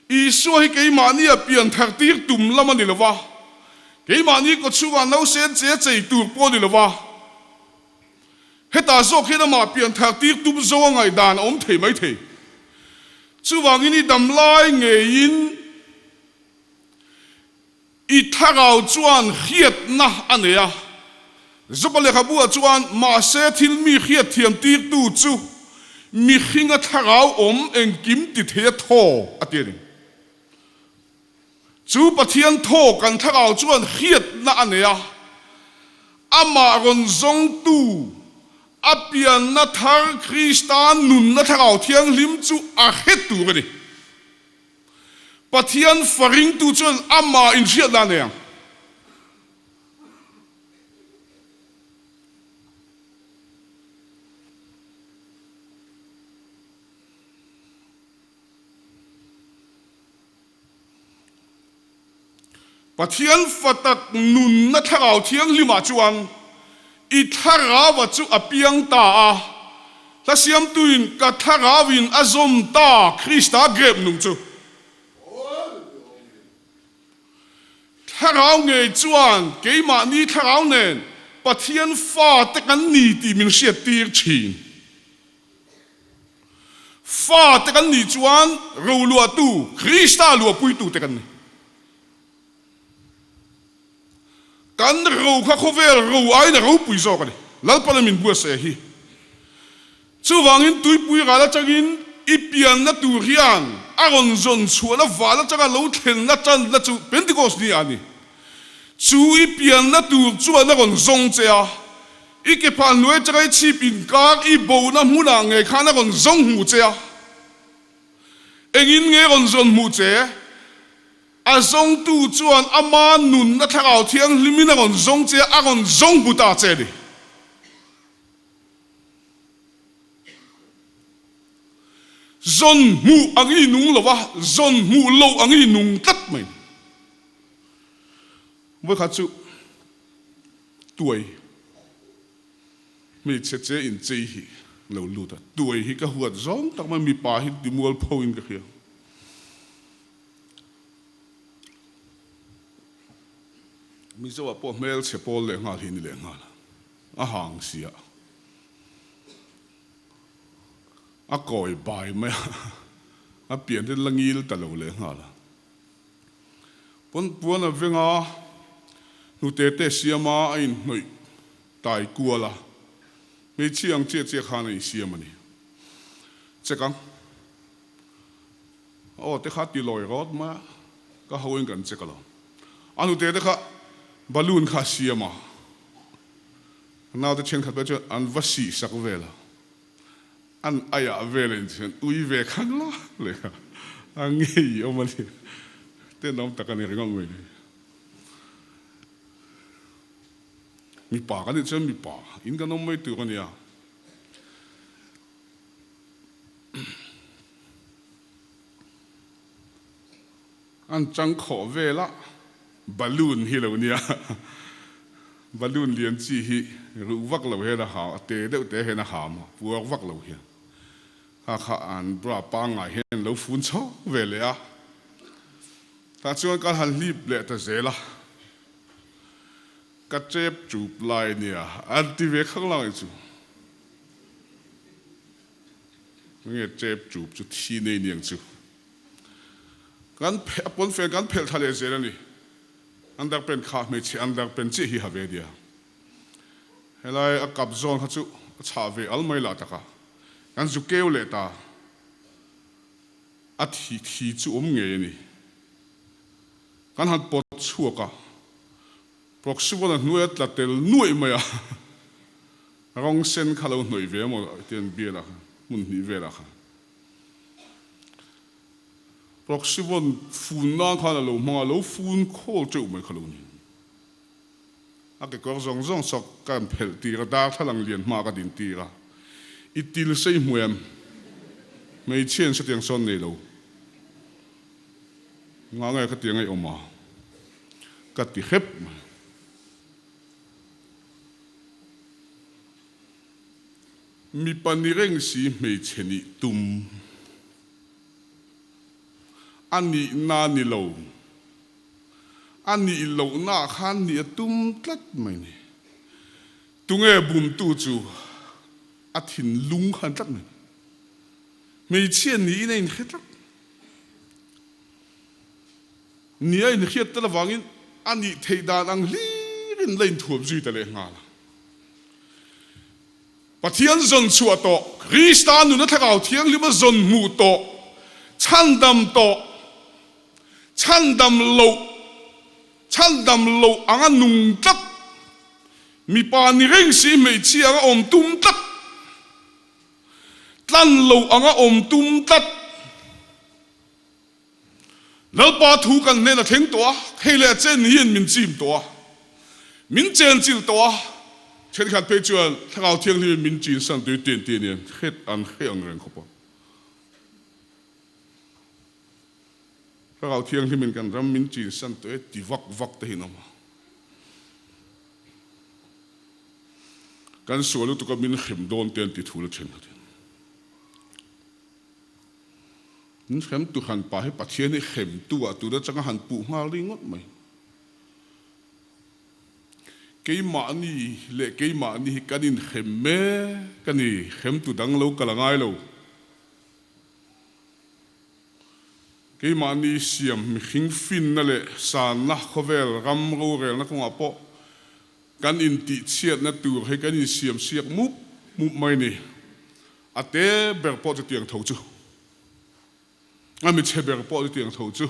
Isua hi kei mani apian thar tir tum lama ni lawa kei mani ko chuwa no sen che tu po ni lawa heta zo khena ma pian thar tir tum zo ngai dan om thei mai thei chu wangin I dam lai nge in I Thlarau chuan hiat na ania zopale khabu chuan ma se thil mi hiat thiam tir tu chu mi hinga Thlarau om eng kim ti the tho atiri chu Pathian tho kan Thlarau chuan hiat na ania ama ron zong tu apian na thar Kristan nun na Thlarau thiang lim chu a het tu ni Pathian faring tu chuan ama in hiat na ne Pathian fatak nun na Thlarau thiang lima chuan I Thlarau chu apiang ta ta siam tuin ka Thlarauin azom ta Krista grep nung chu Thlarau nge chuan keima ni Thlarau nen Pathian fa te kan ni ti min siat tir chin fa te kan ni chuan ro lua tu Krista lua pui tu te kan ni kan ro kha khovel ro ai na ro pui zo ka ni lal pala min bua se hi chu wangin tui pui ga la changin ipian na tu rian aron zon chu la wala changa lo thlen na chan la chu Pentecost ni ani chú ý biển là tụ chuan nó còn rong chè ít cái phản nuôi cho cái chi bình cá ít bầu nó muốn là ngày khá nó còn rong mù chè anh in nghe còn rong mù chè à rong tụ chuan ama nun nó thảo thiêng limin nó còn rong chè à còn rong bù ta chè đi zon mu ang i nung lawa zon mu lo ang i nung tat mai với khát chú tuổi mi chết chết in chơi hi lâu lụt tuổi hi cái huột zong tao mà mi pa hi đi mua pawh in cái kia mi zo po mail che pol le ngal hi ni le ngal a hang sia a coi bài mày a biển đến lăng il ta lâu le ngal pon a venga nu te siama in noi tai kuala me chiang che khana i siama ni chekang o te khat ti loi rot ma ka hoin kan chekalo anu te kha balloon kha siama now the chen khat ba cho an vasi sak vela an aya velen chen ui ve khang la le angi o mali te nom takani ringong me mi pa cái này chân mi pa, in cái nó mới từ cái này à, anh chẳng khó về la, balloon hi lâu nia, balloon liền chỉ hi, rồi vác lâu hết là hảo, té đâu té hết là hảo mà, vừa vác lâu hết, ha anh bra pa ngày hết lâu phun chó vềเลยà, ta cho cái hành lý lệ ta dễ la. Cái chép chụp lại nè, anh đi về khăng lại chú, nghe chép chụp chú thi này niệm chú, cái bốn phen cái phèn thale gì đó nè, anh đang bên khá mấy chị, anh đang bên chị hi về đi à, hay là cặp zong hả chú, trả về al mấy là ta cả, anh chú kêu lệ ta, thi chú nghe nè, cái hắn bớt chua cả. Proxy là nuôi là tel nuôi mày à, rong sen khá lâu nuôi về mà tiền bia là, muốn đi về là, proxy phun nang khá lâu mà lâu phun khô chịu mày khá lâu nè, à cái con rong sọc cái phèn tì cái đá thằng lăng liền mà cái đỉnh tì ra, ít tì là say mùi em, mấy chuyện sẽ tiếng son này đâu, ngang ngay cái tiếng ấy ôm mà, cái tì hép mi panireng si mei cheni tum ani na ni lo ani lo na khan ni tum tlat mai ni tunge bum tu chu athin lung khan tlat mai mei chen ni nei khet ni ai ni khet ta wangin ani thei dan ang lirin lein thuam zui ta le nga Pathian zon chua to, Christa nu na thakau thiang lima zon mu to, chan dam lo anga nung tat, mi pa ni reng si mei chi anga om tum tat, tlan lo anga om tum tat, lal pa thu kan ne na theng to, hei le chen hian min chim to, min chen chil to. Trên khát phê chuan, thằng áo thiêng thì mình chỉ sang tới tiền tiền hết ăn hết ăn rừng không? Thằng áo thiêng thì mình cần ra mình chỉ sang tới thì vắc tới nó mà. Cái số lúc tụi mình khém đón tiền thì thu được trên hết. Mình khém tụi hắn pa hay Pathian hay khém tụi đó chẳng hắn phụ hoa đi ngót mày. Cái mà ni cái in khém mê cái ni khém tụ đắng lâu cả là ngay lâu cái mà ni xiêm hing fin nè lệ zânah khovel ram rô rel nó không apa cái in tị chiết nó tụ hay cái in xiêm xiết múp mai nè à té bèr po cho tiền thầu chứ anh mình chơi bèr po cho tiền thầu chứ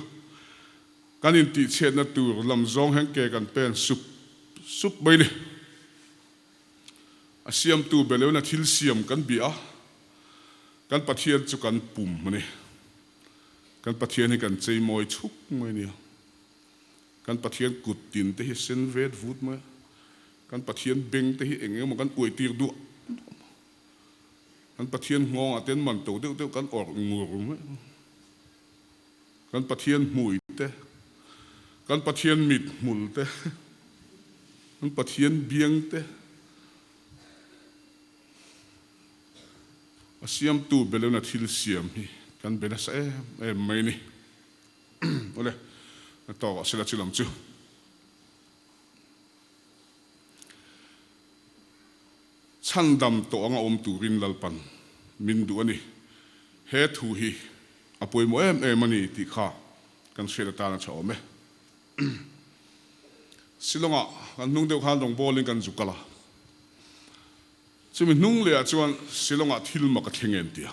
kan in ti chet na tur lam zong heng ke kan pen sup bai ni asiam tu belew na thil siam kan bia kan pathian chu kan pum mani kan pathian hi kan chei moi chuk moi ni kan pathian kut tin te hi sen vet vut ma kan pathian beng te hi enge mo kan oi tir du kan pathian ngong aten man to te kan or ngur ma kan pathian mui te kan pathian mit mul te kan pathian biang te asiam tu belew na thil siam hi kan bena sa mai ni ole na to sila chilam chu chandam to anga turin lalpan min du ani he thu hi apoi mo mani ti kha kan shela ta na chaw me silonga kan nung deuh khan dong bowling kan zukala chumi nung le chuan silonga thilmak thengen tia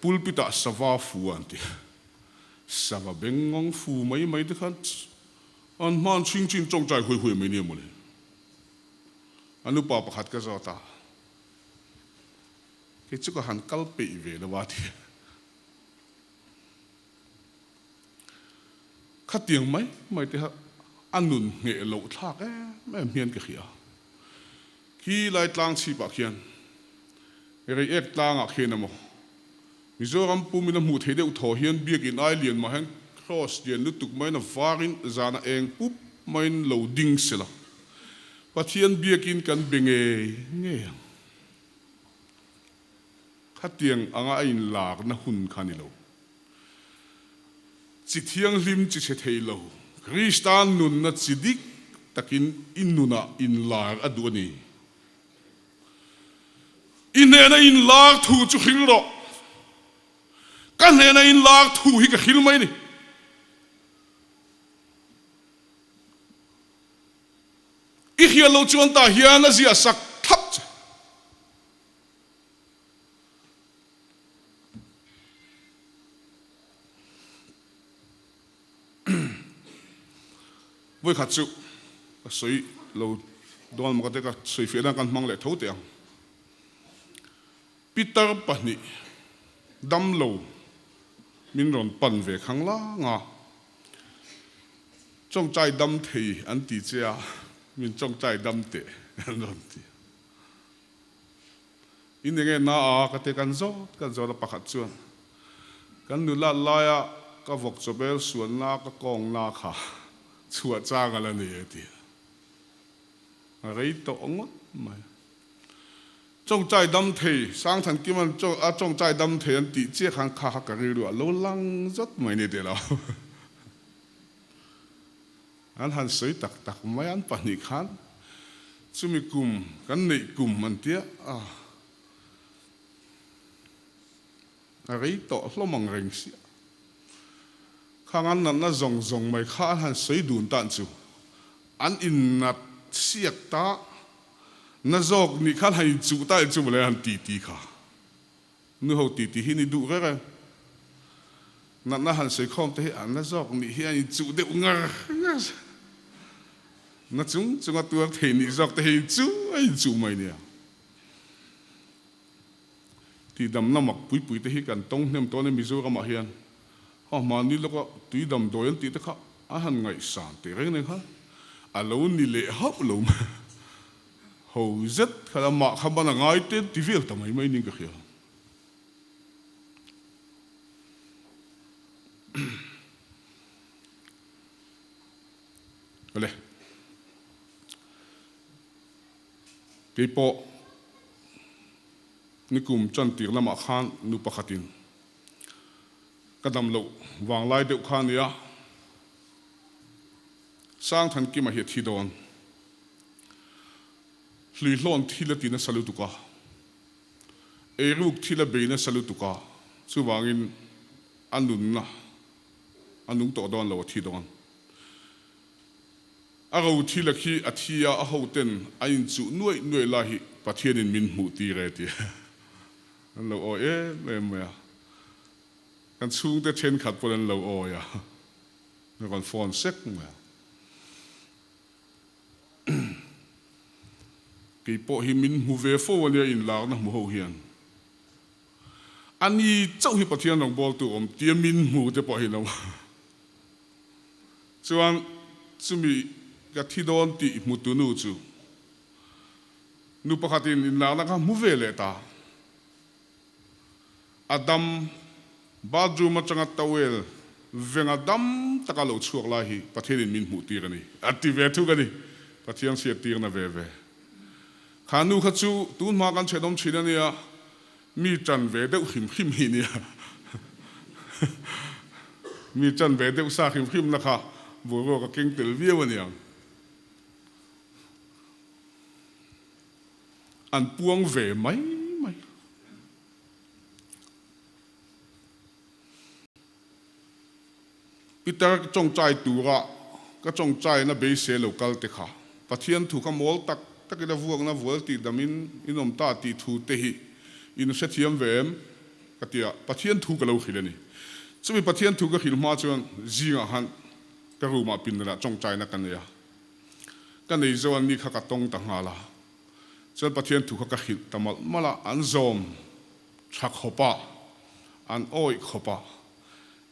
pulpita sawa fu an tia sanga bengong fu mai te khan an man ching chong chai hui mai ni mo le anu pa pakhat ka zata ke chu ka han kal pe ve la wa thi khatiang mai te ha anun nge lo thak em hian ke khia khi lai tlang chi pa khian rei ek tlang a khen amo mizoram pumina mu thei deuh tho hian biak in ai lian ma hang cross dian lutuk mai na varin zana eng pup main lo ding sela Pathian biakin kan benge nge khatiang anga in lak na hun khanilo chi thiang lim chi se thei lo Kristan nun na chidik takin innuna in lar aduni hnênah in lar thu chu hrilh ro kan hnênah in lar thu hi ka hrilh mai ni i hian lo chuan ta hian a zia sak thap voi khat chu soi lo don ma ka soi fe dan kan mang le tho te Peter pani dam lo min ron pan ve khang la nga chong chai dam thei an ti chia min chong chai dam te an ron ti in nge na a ka te kan zo la pakhat chuan kan nu la la ya ka vok chobel suan na ka kong na kha chua chang ala ni ti rei to ngot mai chong chai dam thei Sangthankima chong chai dam thei an ti che khang kha ka ri lu lo lang zot mai ni te lo an han soi tak mai an pani khan chumi kum kan nei kum man tia rei to hlomang reng si khang an na zong mai kha han soi dun tan chu an in nat siak ta na zok ni khan hai chu ta chu le han ti kha nu ho ti hi ni du ga na han soi khom te an na zok ni hi ai chu de ngar na chung a tuar thei ni zok te hi chu ai chu mai nia ti dam na mak pui te hi kan tong nem to ne mizo ka ma hian ha ma ni lo ka tui dam doyan ti te kha a han ngai san te reng ne kha a lo ni le hop lo ho zet khala ma khamba na ngai te ti vel ta mai ni ka khia ole Kepo nikum chan tir lama khan nu pakhatin kadam lo wang lai deuh khan ya Sangthankima hi thi don hrilhlon thilatina salutuka eruk thila beina salutuka chuwangin anung to don lo thi don aro thilakhi athia a hoten ain chu nuai la hi Pathian in min mu ti re ti an lo o me kan chung te chen khat pon lo o ya còn phòn sek mà cái bộ hi min hu về phố này in lao na mu hậu hiền anh đi châu hi Pathian đồng bol tu tiêm min hu te bộ hi nào chuan chumi cái thi đón ti mu tu nu chu nu pakhat in lao na ka mu về le ta Adam bathroom atanga towel veng Adam takalo chuak la hi Pathian min mu ti gani ati ve thu gani Pathian sia ti na ve ve khanu khachu tun ma kan chedom china nia mi chan ve deuh him him hi nia mi chan ve deuh sa him him na kha bo ro ka keng tel via wania an puang ve mai mai Peter trong chai tura ka trong chai na be se local te kha Pathian thu ka mol tak takila vuang na volti damin inom ta ti thu te hi in sethiam vem katia Pathian thu ka lo khilani chumi Pathian thu ka khil ma chuan zînga han ka ruma pinna trong chai na kan ya kan nei zo an ni kha ka tong ta ngala chuan Pathian thu ka khil tamal mala an zom thak khopa an oi khopa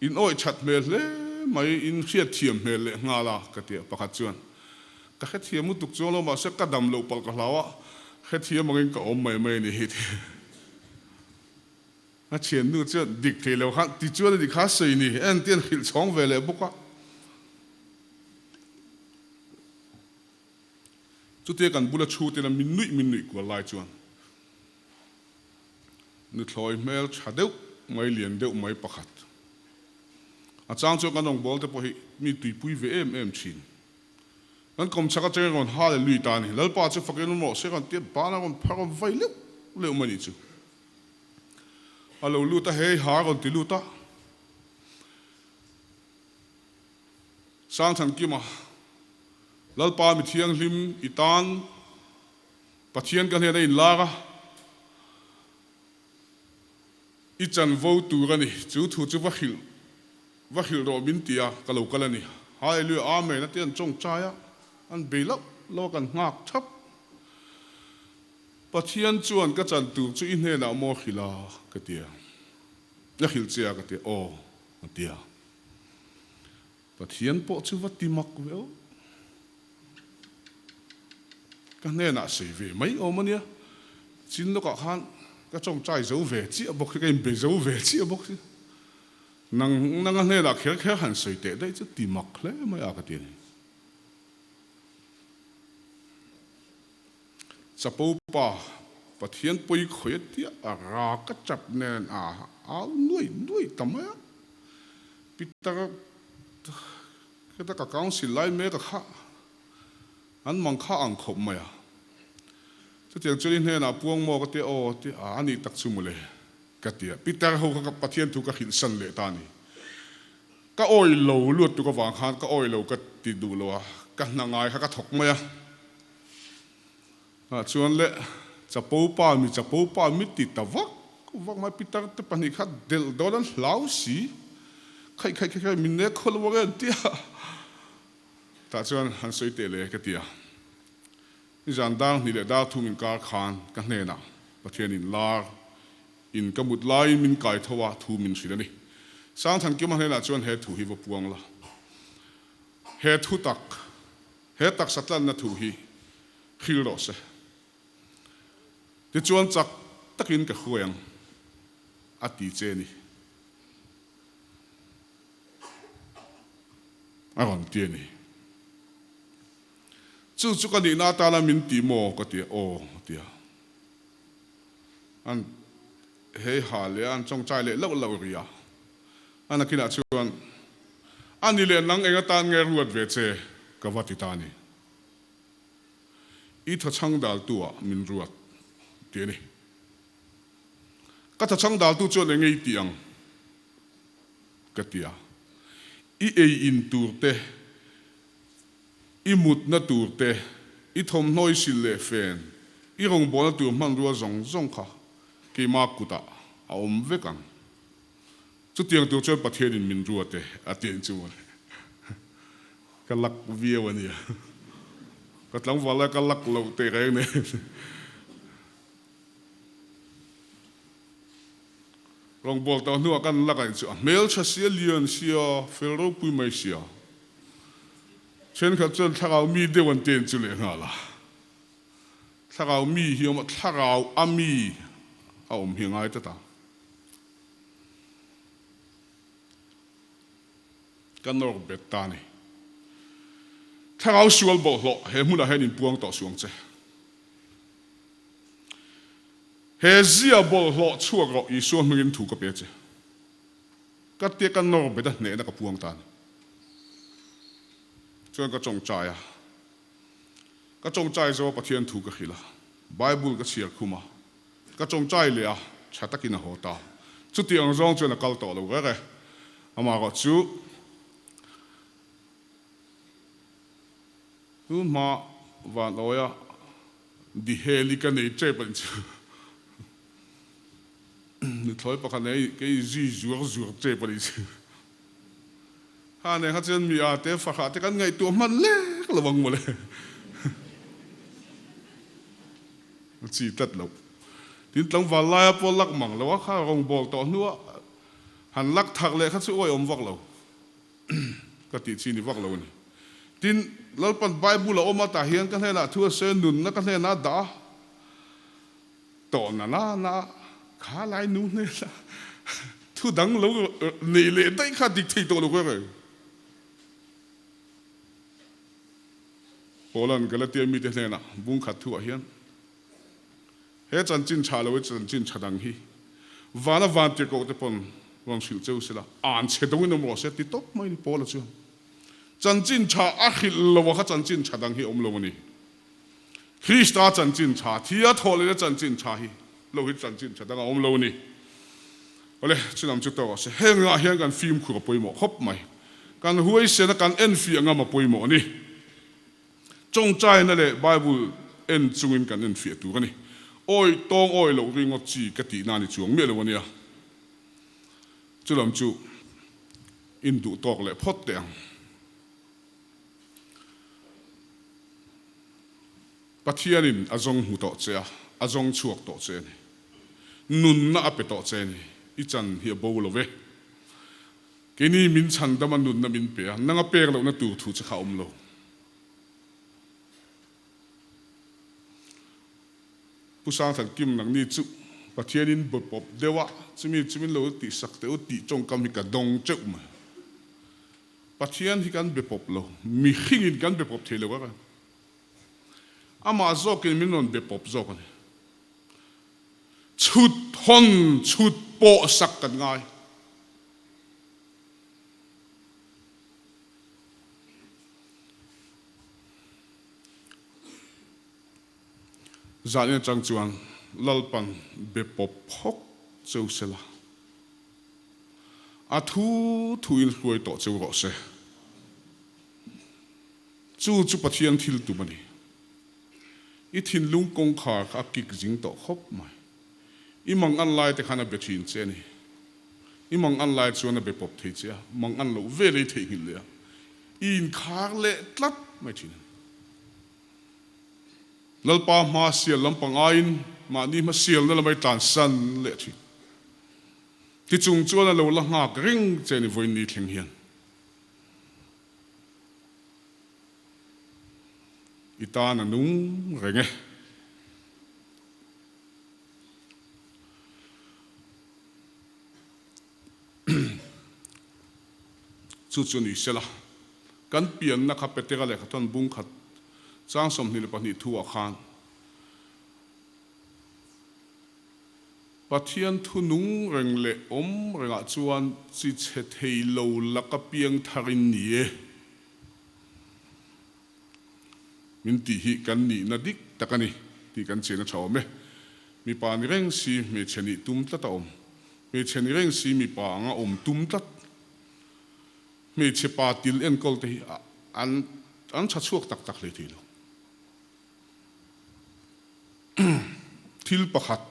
in oi chat mel le mai in khiat thiam mel le ngala katia pakhat chuan ka khet thiam mu tuk cholo ma se ka dam lo pal ka hlawa khet thiam mangin ka om mai mai ni hi a chen nu chuan dik the lo kha ti chuan di kha sei ni en tian khil chong ve le buka chu te kan bula chu te na min nui ko lai chuan nu thloi mel chadeu mai lian deuh mai pakhat a chang chu kan ong bol te po hi mi tui pui ve em chin nan kom chaka chen ron ha le lui ta ni lalpa chu fakin mo se kan tiat ba na kon pharon vai le mani chu alo lu ta hei ha kon ti lu ta Sangthankima lalpa mi thiang lim itan Pathian kan he dai lara I chan vo tu ga ni chu thu chu va khil ro bin tia ka lo kala ni hai lu a me na tian chong chaya an be lo kan ngak thap Pathian chuan ka chan tu chu I hnênah mo khila ka tia na khil chia ka tia o tia Pathian po chu va timak veo ka hnênah sei ve mai o mania chin lo ka khan ka chong chai zo ve chi a bok ka im be zo ve chi a bok nang hnênah kher han sei te dai chu timak hle mai a ka tia Sapo pa Pathian poi khoi tia ara ka chap nen a al nuai tamaya Peter ka council lai me ka kha an mang kha ang khop maya chu tiang chu hnênah puang mo ka te o ti ani tak chu mule ka tia Peter ho ka Pathian thu ka hil san le ta ni ka oi lo lut tu ka wang khan ka oi lo ka ti du lo ka nangai kha ka thok maya chuan le chapo pa mi ti tawak mai Peter te pani kha del dolan hlau si khai min ne khol wa gen tia ta chuan han soi te le ka tia ni jan dang ni le da thu min kar khan ka hnênah Pathian in lar in kamut lai min kai thowa thu min silani Sangthankima hnênah chuan he thu hi wa puang la he tak satlan na thu hi hrilh ro se ti chuan chak takin ka hruang ati che ni a ron tie ni chu ka ni na ta la min ti mo ka ti o tia an he ha le an chong chai le lo ria an akina chuan ani le nang enga tan nge ruat ve che ka wati ta ni I tha chhâng dal tua min ruat tia ni ka tha chhâng dal tu chuan ngei tiang ka tia I ei in tur te I mut na tur te I thom noi sil le fen I rong bo na tur man rua zong kha ke ma kuta a om vekang chu tiang tu chuan Pathian in min ruat te a tian chu cái lắc viêu anh nhỉ cái lăng vào là cái lắc lâu tê cái này rong bol tao nua kan lắc anh chưa mail cha xia liền xia Thlarau pui mai xia chen khát chân Thlarau mi đều ăn tiền chú lệ ngà la Thlarau mi hiểm mà Thlarau ami hêng ai ta kan nor bet ta ni Thlarau sual bo lo he mu la he nin puang to suang che he zia bo lo chuak ro Isuan meuhin thu ka pe che ka te kan nor bet da hnênah ka puang ta chuan ka chong chai a ka chong chai zo Pathian thu ka hrilh Bible ka chiar khuma ka chong chai le a chatakina hota chu ti ang zong chuan a kal to lo ga ama ro chu mà và nói à đi heli cái này chơi bẩn chứ, thôi pakhat này cái gì rùa chơi bẩn chứ, ha này hắn chân mi à thế pakhat thế cái ngày tua man lé cái là vang một lé, chỉ tết lộc, tin tông vào lai po lắc mảng là khá rong bol to nữa, hắn lắc thạc lệ hắn sẽ oi vắc lâu, cái tỷ chi này vắc lâu này. Tin lal pan Bible la oma ta hian kan hena thua se nun na kan hena da to na kha lai nu ne la thu dang lo nei le dai kha dik thei to lo ko Poland Galatia mi te hena bung khat thu hian he chan chin cha lo chan chin chadang hi vana van te ko te pon wang sil cheu sela an che dong no mo se ti top mai ni Poland chu chân chín cha hrilh lo wa chân chín cha dang hi om lo ni Krista chân chín cha thia thole le chân chín cha hi lo hi chân chín cha dang om lo ni ole chinam chu to se hêng a hian kan film khu poi mo hop mai kan huai se na kan en fi anga ma poi mo ni chong chai na le Bible en chungin kan en fi tu ni oi tong oi lo ring of chi ka ti na ni chuang me lo ni a chulam chu in du tok le phot te Pathian in azong hu to che azong chuak to che ni nun na ape to che ni I chan hi bo lo ve ke ni min chan da man nun na min pe nanga pek lo na tu thu che kha om lo pu Sangthankima nang ni chu Pathian in bo pop dewa chumi lo ti sak te o ti chong kam hi ka dong cheu ma Pathian hi kan be pop lo mi hing in kan be pop the lo ka ama zo kin min non be pop zo kan chut hon chut po sak kan ngai zan chang chuan lalpan be pop phok cheu sela a thu in huai to cheu ro se chu Pathian thil tu mani I thin lung kong khar kha kik jing to khop mai I mang an lai te khana be thin che ni I mang an lai chuan be pop thei che mang an lo ve le thei hil le in khar le tlat mai thin lalpa ma sial lampang ain ma ni ma sial na mai tan san le thi ti chung chuan lo la ngak ring che ni voin ni thleng hian ita na nung renge chu ni sela kan pian na khapete ga le khaton bung khat chang som ni le pani thu a khan Pathian thu nung reng le om renga chuan chi che thei lo la ka piang tharin ni e min ti hi kan ni na dik takani ti kan chena chaw me mi pa ni reng si me cheni tum ta om me cheni reng si mi pa nga tum tat me che pa til en kol te an cha chuak tak le ti lo thil pakhat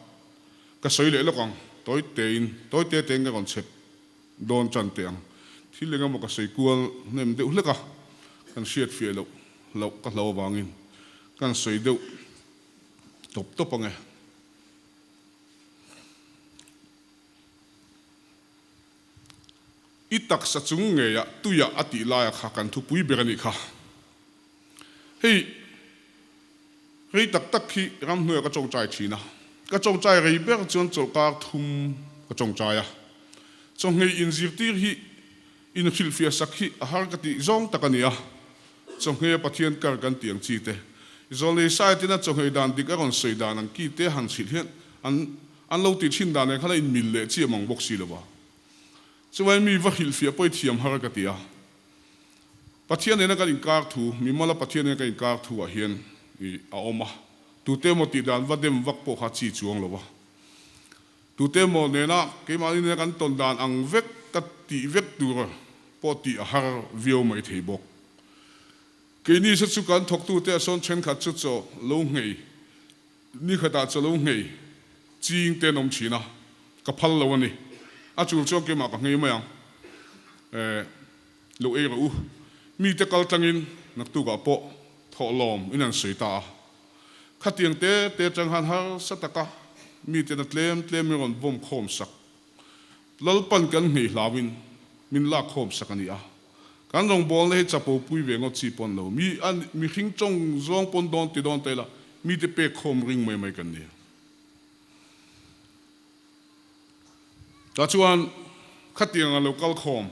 ka soi le lo kang toi te teng ka concept don chan teang thil lenga mo ka soi kual nem de hle ka kan siat fia lo ka lo wangin kan soi deuh top ange itak sa chung nge ya tuya ati la ya kha kan thu pui berani kha hei tak khi ram hnuai ka chong chai thina ka chong chai rei ber chuan chol kar thum ka chong chai ya chong ngei in zirtir hi in hrilh fia sakhi har ka ti zong takania chong ngei pathian kar kan tiang chi te zole sai tina chong ngei dan dik aron soi dan ang ki te han chhil hian an lo ti thin dan khala in mil le chi mong bok si lo ba chuan mi va hrilh fia poi thiam har ka tia pathian ena ka in kar thu mi mala pathian ena ka in kar thu a hian a oma tu te mo ti dan va dem vak po kha chi chuang lo ba tu te mo hnênah ke ma ni kan ton dan ang vek ka ti vek tur po ti a har vio mai thei bok ke ni sa chu kan thok tu te son chen khat chu cho lo ngei ni khata cho lo ngei ching te nom china ka phal lo ani a chu cho ke ma ka ngei ma yang lo e ro mi te kal tangin nak tu ga po tho lom inan soi ta khatiang te chang han har sataka mi te na tlem mi ron bom khom sak lalpan kan ngei hlawin min la khom sak ani a kan rong bol le chapo pui ve ngo chi pon lo mi hring chong zong pon don ti don te la mi te pe khom ring mai kan ni ta chuan khatiang a local khom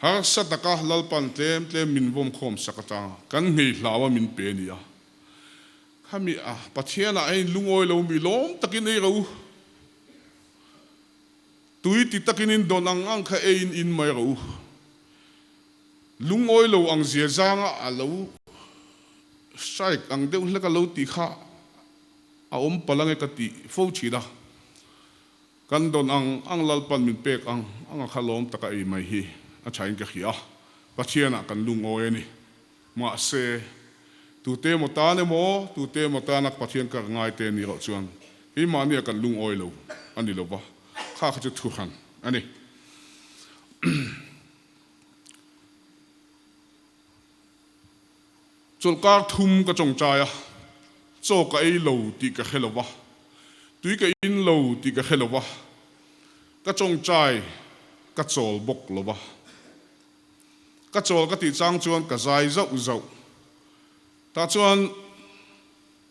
har sataka lalpan tlem min bom khom sakata kan ngei hlawa min pe ni a khami a pathian a ein lungoi lo mi lom takin ei ro tui ti takin in donang ang kha ein in mai ro lungoi lo ang zia zanga a lo strike ang deuh hlaka lo ti kha a om palang ka ti fo chi da kan don ang lalpan min pek ang kha lom taka ei mai hi a chain ka khia pathian a kan lungoi ni ma se tu te mo ta nak pathian kar ngai te ni ro chuan hi ma ni kan lung oi lo ani lo ba kha chu thu khan ani chol kar thum ka chong cha ya cho ka ei lo ti ka khelo ba tui ka in lo ti ka khelo ba ka chong chai ka chol bok lo ba ka chol ka ti chang chuan ka zai zau ta chuan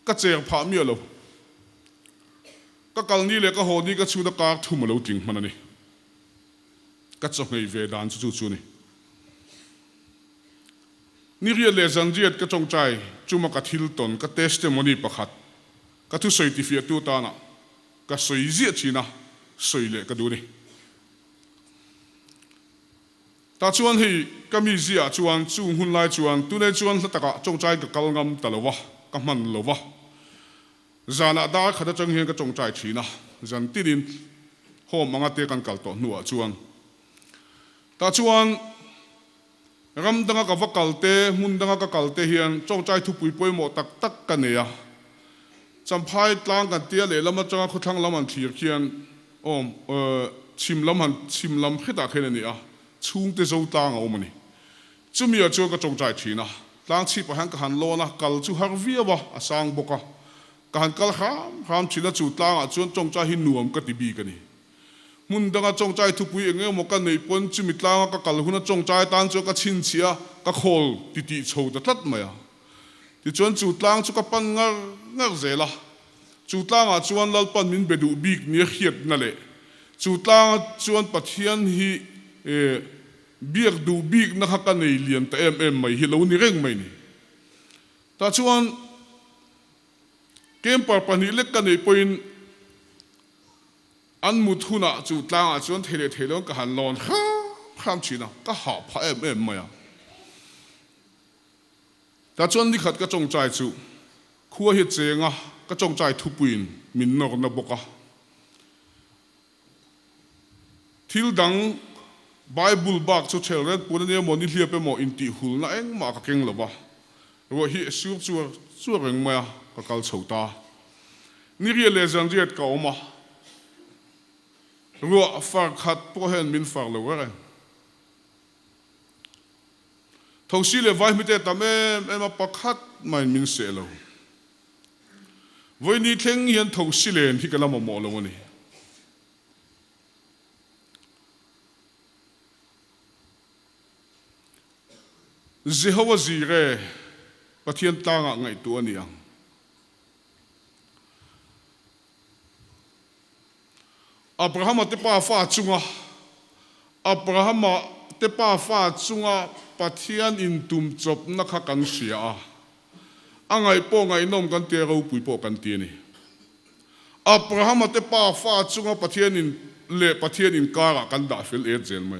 ka cher pha mi lo ka kal ni le ka ho ni ka chu da ka thum lo ting man ani ka chok ngei ve dan chu ni ni ria le zan jiat ka chong chai chuma ka thil ton ka testimony pakhat ka thu soi ti fia tu ta na ka soi zia china soi le ka du ni ta chuan hi kami zia chuan chu hun lai chuan tu ne chuan hlataka chong chai ka kal ngam talowa ka man lowa zânah da khada chang hian ka chong chai thina zan tinin hom anga te kan kal to nuwa chuan ta chuan ram danga ka vakal te mun danga ka kal te hian chong chai thu pui poi mo tak ka neya champhai tlang kan tia le lama changa khuthang laman thir khian chim lam khita khen ni a chung te zo tang a omani chumi a chu ka chong chai thina tlang chi pa han ka han lo na kal chu har via ba asang boka ka han kal ham china chu tlang a chuan chong chai hin nuam ka ti bi ka ni mun danga chong chai thu pui enge mo ka nei pon chumi tlang ka kal huna chong chai tan chu ka chin chia ka khol ti chho da tlat maya ti chuan chu tlang chu ka pan ngar zela chu tlang a chuan lal pan min bedu bik ni hiat na le chu tlang chuan pathian hi biak du bik na ka nei lian ta em mai hi lo ni reng mai ni ta chuan kem par pani le ka nei point an mut huna chu tlang a chuan thele ka han lon kham china ka ha pha em mai a ta chuan ni khat ka chong chai chu khua hi chenga ka chong chai thu puin min nor na boka thil dang Bible bak chu chel red pun ne mo ni hlia pe mo in ti hul na eng ma ka keng lova ro hi su reng ma ka kal chhota ni ria le zan riat ka oma ro far khat po hen min far lo wa thầu xí lệ vai mi tê tam em pakhat mai min se lo với ni theng hiền thầu xí lệ thì cái làm mỏ lo này Jehovah Jireh Pathian tanga ngai tu aniang Abraham te pa fa chunga Abraham te pa fa chunga Pathian in tum chop na kha kan sia angai po ngai nom kan te ro pui po kan ti ni Abraham te pa fa chunga Pathian in kara kan da fil e jen ma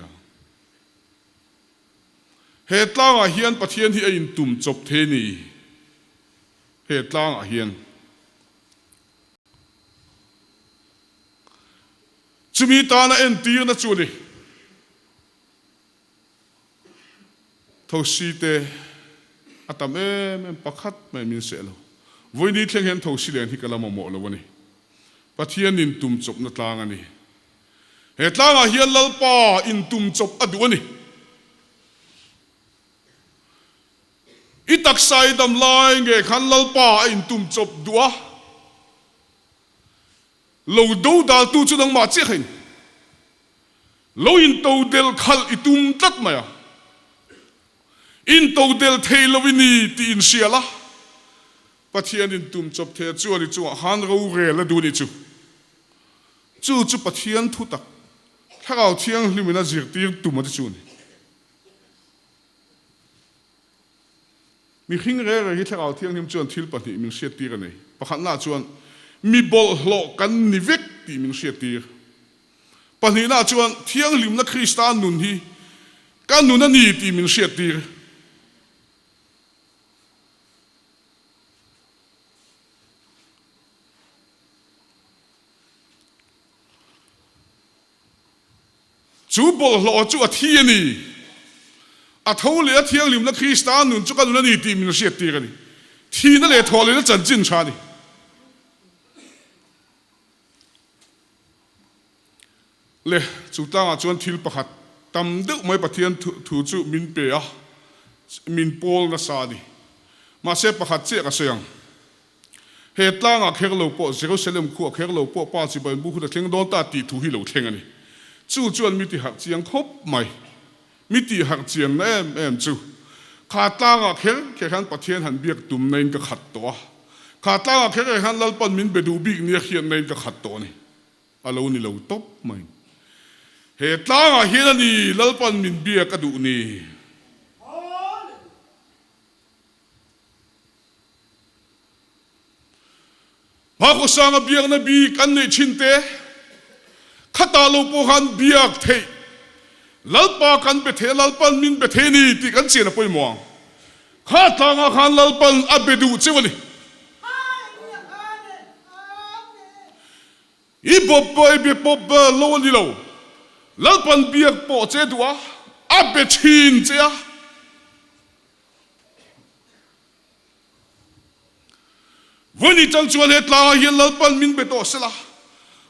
he tlang a hian Pathian hi in tum chop the ni he tlang a hian chumi ta na en tir na chu ni thau si te atam em pakhat mai min se lo voi ni thleng hen thau si len hi kala mo lo ni Pathian in tum chop na tlang ani he tlang a hian lalpa in tum chop adu ani itak sai dam lai nge khan lalpa in tum chop dua lo do dal tu chu nang ma che khin lo in to del khal itum tak maya in to del thei lovini ti in siala Pathian in tum chop the chu ni chu han ro re la du ni chu Pathian thu tak Thlarau thiang limina zirtîrtua ma chu ni mi hring re hi Thlarau thiang lim chuan thil pa ni ming siat tir nei pakhat na chuan mi bol hlo kan ni vek ti ming siat tir pani na chuan thiang lim na Kristan nun hi kan nun ani ti ming siat tir chu bol hlo chu a thi ani a thâu le thiang lim na Kristan nun chu kan nun ani ti ming siat tir ani thi na le tho le na chan chin cha ni le chu ta chuan thil pakhat tam deuh mai Pathian thu chu min pe a min pol na sa ni ma se pakhat che ka sayang he tlanga kherlo po Jerusalem khu kherlo po pa chi ban bu khu da thleng don ta ti thu hi lo thleng ani chu chuan mi ti hak chiang khop mai mi ti hak chiang na em chu kha tlanga kher han Pathian han biak tum nain ka khat to kha tlanga kher han lalpan min bedu bik ni khian nain ka khat to ni alo ni lo top mai he tlanga hian ani lalpan min bia ka du ni ma ko sanga biak na bi kan nei chinte khata lo po han biak thei lalpa kan be the lalpan min be the ni ti kan chena poi mo kha tlanga khan lalpan abedu chewani i bop lo ni lo lalpan biak po che dua abe chin che a voni chang chuan he tla hian lalpan min be to sela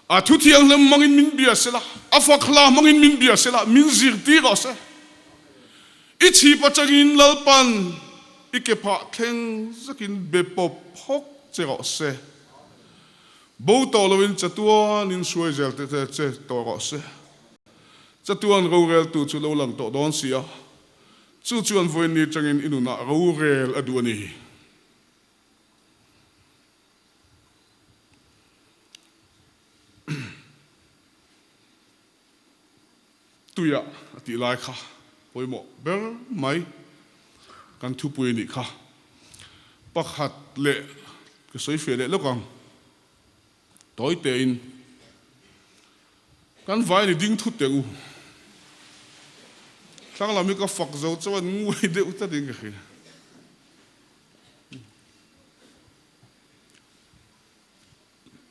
a thu thiang lam mangin min bia sela a fakhla mangin min bia sela min zirtîrtua se i chi pa changin lalpan ike pha thleng zakin be pop phok che ro se bo to lovin chatuan in suai zel te che to ro se chatuan ro rel tu chu lo lang to don sia chu chuan voin ni changin inuna ro rel adu ani tuya ati lai kha poimo ber mai kan thu pui ni kha pakhat le ke soi fe le lokang toi te in kan vai ni ding thu te u thang la mi ka fak zo chuan ngui de u ta ding khi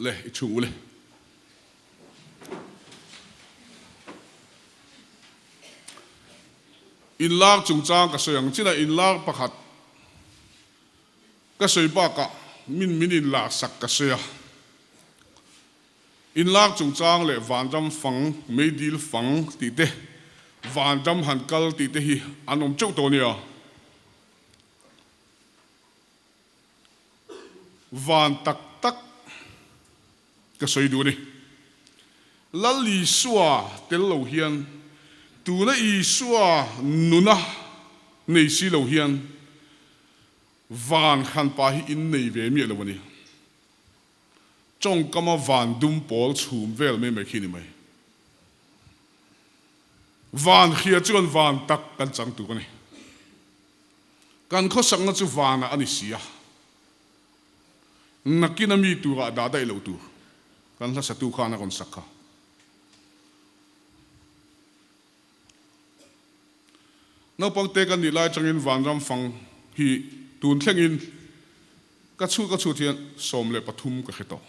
le I chu le in lar chung chang ka soyang china in lar pakhat ka soi ba ka min in la sak ka soya in lar chung chang le vandam fang meidil fang ti te vandam hankal ti te hi anom chau to nia van tak tak ka soi du ni lal Isua tel lo hian tu na Isua nuna nei si lo hian van khan pa hi in nei ve mi lo ni trong kama van dum pol chhum vel me khini mai van khia chuan van tak kan chang tu ni kan kho sang chu van ani sia nakina mi tu ga da dai lo tu kan la sa tu khana kon sakha no pang te kan ni lai changin van ram phang hi tun thlengin ka chu thian som le pathum ka kheto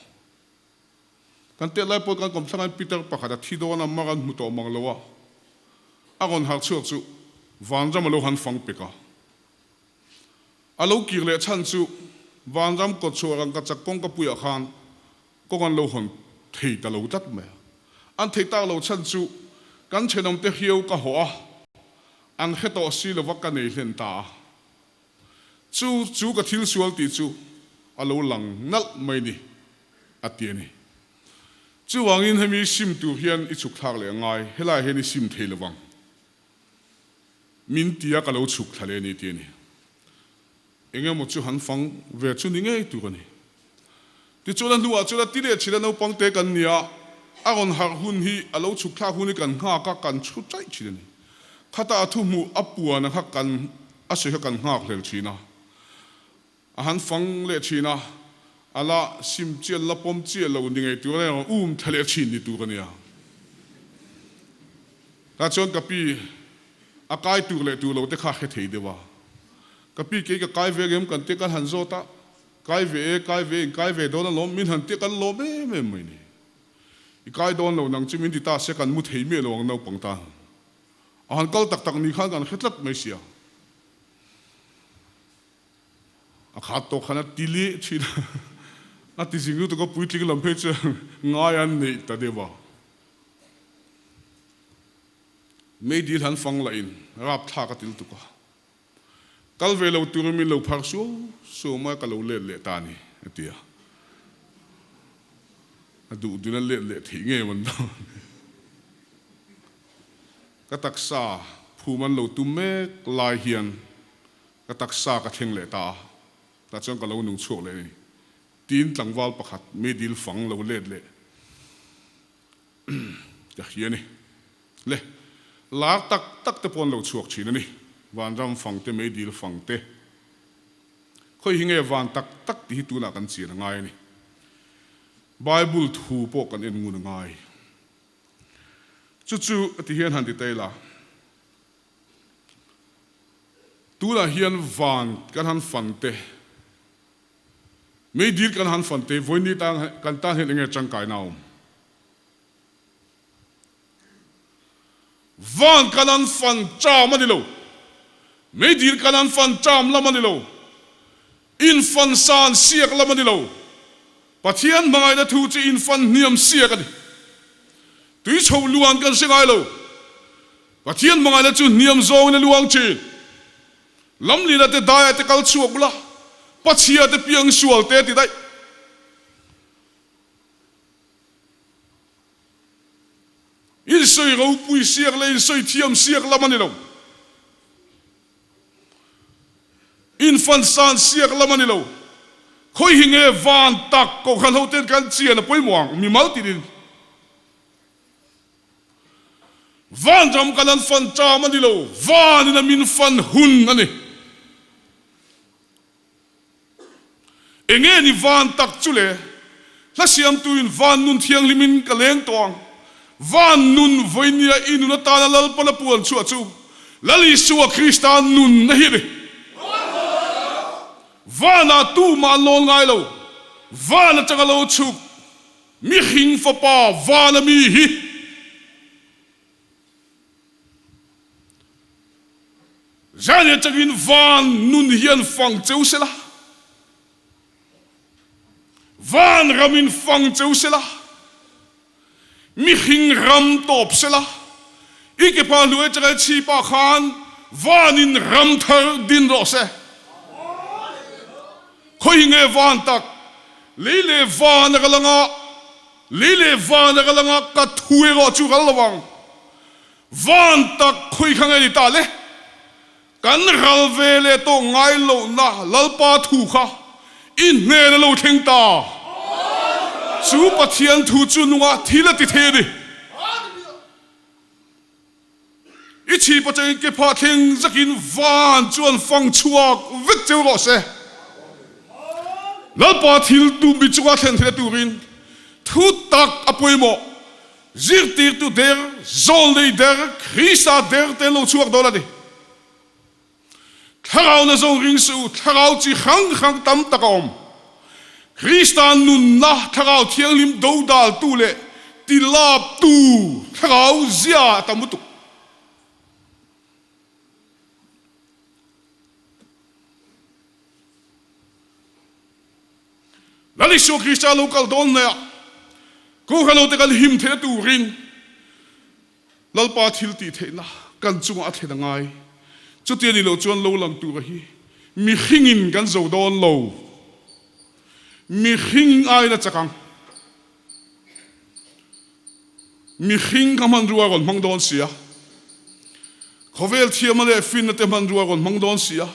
kan te lai po kan kom thangai Peter pakhat thi do na magan mu to mang lowa agon hak chuak chu van ram lo han phang peka alo kir le chan chu van ram ko chu rang ka chak kong ka puya khan ko kan lo hon thei ta lo tat me an thei ta lo chan chu kan chenom te hiu ka ho an kheto si lo wak ka nei hlen ta chu ka thil sual ti chu alo lang nal mai ni atiani chu wangin hemi sim tu hian I chuk thak le ngai helai heni sim thei lawang min tia ka lo chuk thale ni tiani enge mo chu han phang ve chu ni ngai tu ni ti chu lan luwa chu la ti le chila no pang te kan nia agon har hun hi alo chuk thak hun kan nga ka kan chu chai chilani khata thu mu apua na kha kan ase kha kan ngak hlel china a han phang le china ala sim chial la pom chial lo ni ngai tu ne thale chin ni tu ka nia ta chon ka pi akai tu le tu lo te kha khe thei dewa ka pi ke ka kai ve gem kan te kan han zo ta kai ve do na lo min han te kan lo me mai ni I kai don lo nang chimin ti ta se kan mu thei me lo ang no pang ta han kal tak tak ni khan kan khetlat mai sia a khat to khana tili china na ti jingu to ko puitli lam phe che ngai an nei ta dewa me dil han phang la in rap tha ka til tu ko kal ve lo tu mi lo phar so ma ka lo le ta ni atia adu du na le thi nge man do ka taksa phu man lo tu me lai hian ka taksa ka theng le ta chon ka lo nung chok le ni tin tlangwal pakhat me dil phang lo le ka hiani le la tak te pon lo chuak chin ani van ram phang te me dil phang te khoi hinge van tak ti tu na kan chi na ngai ni bible thu po kan en ngun ngai chu ti hian han ti te la tu la hian van kan han fan te me dil kan han fan te voi ni ta kan ta he nge chang kai naum van kan han fan cha ma di lo me dil kan han fan cham la ma di lo in fan san siak la ma di lo Pathian mangai na thu chi in fan niam siak ani tui chou luang kan sengai lo Pathian mangai na chu niam zong na luang chi lam li na te dai te kal chuak bula pachia te piang sual te ti dai in soi ro pui siak le in soi thiam siak la mani lo in fan san siak la mani lo khoi hinge van tak ko khan ho ten kan chia na poi muang mi mal ti din van jam kalan fan cha ma di lo van na min fan hun ani enge ni van tak chule la siam tu in van nun thiang limin ka leng tong van nun voinia inu na ta lal pala puan chu chu lali suwa kristan nun na hi vana tu ma lon ngai lo vana changa lo chu mi hing fa pa vana mi hi zane changin van nun hian fang cheu sela van ramin fang cheu sela mi hing ram top sela ike pa lu e chi pa khan vanin ram thar din ro se khoi nge van tak lấy lệ vang cái lăng lấy lệ vang cái lăng cả thui gọi chú cái vang vang ta khui khang ấy ta lệ kan ral về lệ to ngay lâu na lalpa thu kha in hnen lâu thêng ta chú Pathian thu chun nga thila ti thei đi ít chỉ bắt chân cái Pathian zakin van chuan phang chuak vết châu lọ xe lalpa thil tu bị chuak thèn thei tu rin thu tak apoi mo zirtîrtua der zol nei der krisa der ten lo chuak do la đi Thlarau nazawng ring su Thlarau chhâng tam takom Christian nun na Thlarau thiang lim do dal tu le ti lap tu Thlarau zia tamutuk lali so Christian local don na ko khalo te kal him the tu rin lalpa thil ti the na kan chunga a the na ngai chu ti ni lo chuan lo lang tu hi mi hingin kan zo don lo mi hing ai na chakang mi hing kaman ruwa gon mang don sia khovel thiam le fin na te man ruwa gon mang don sia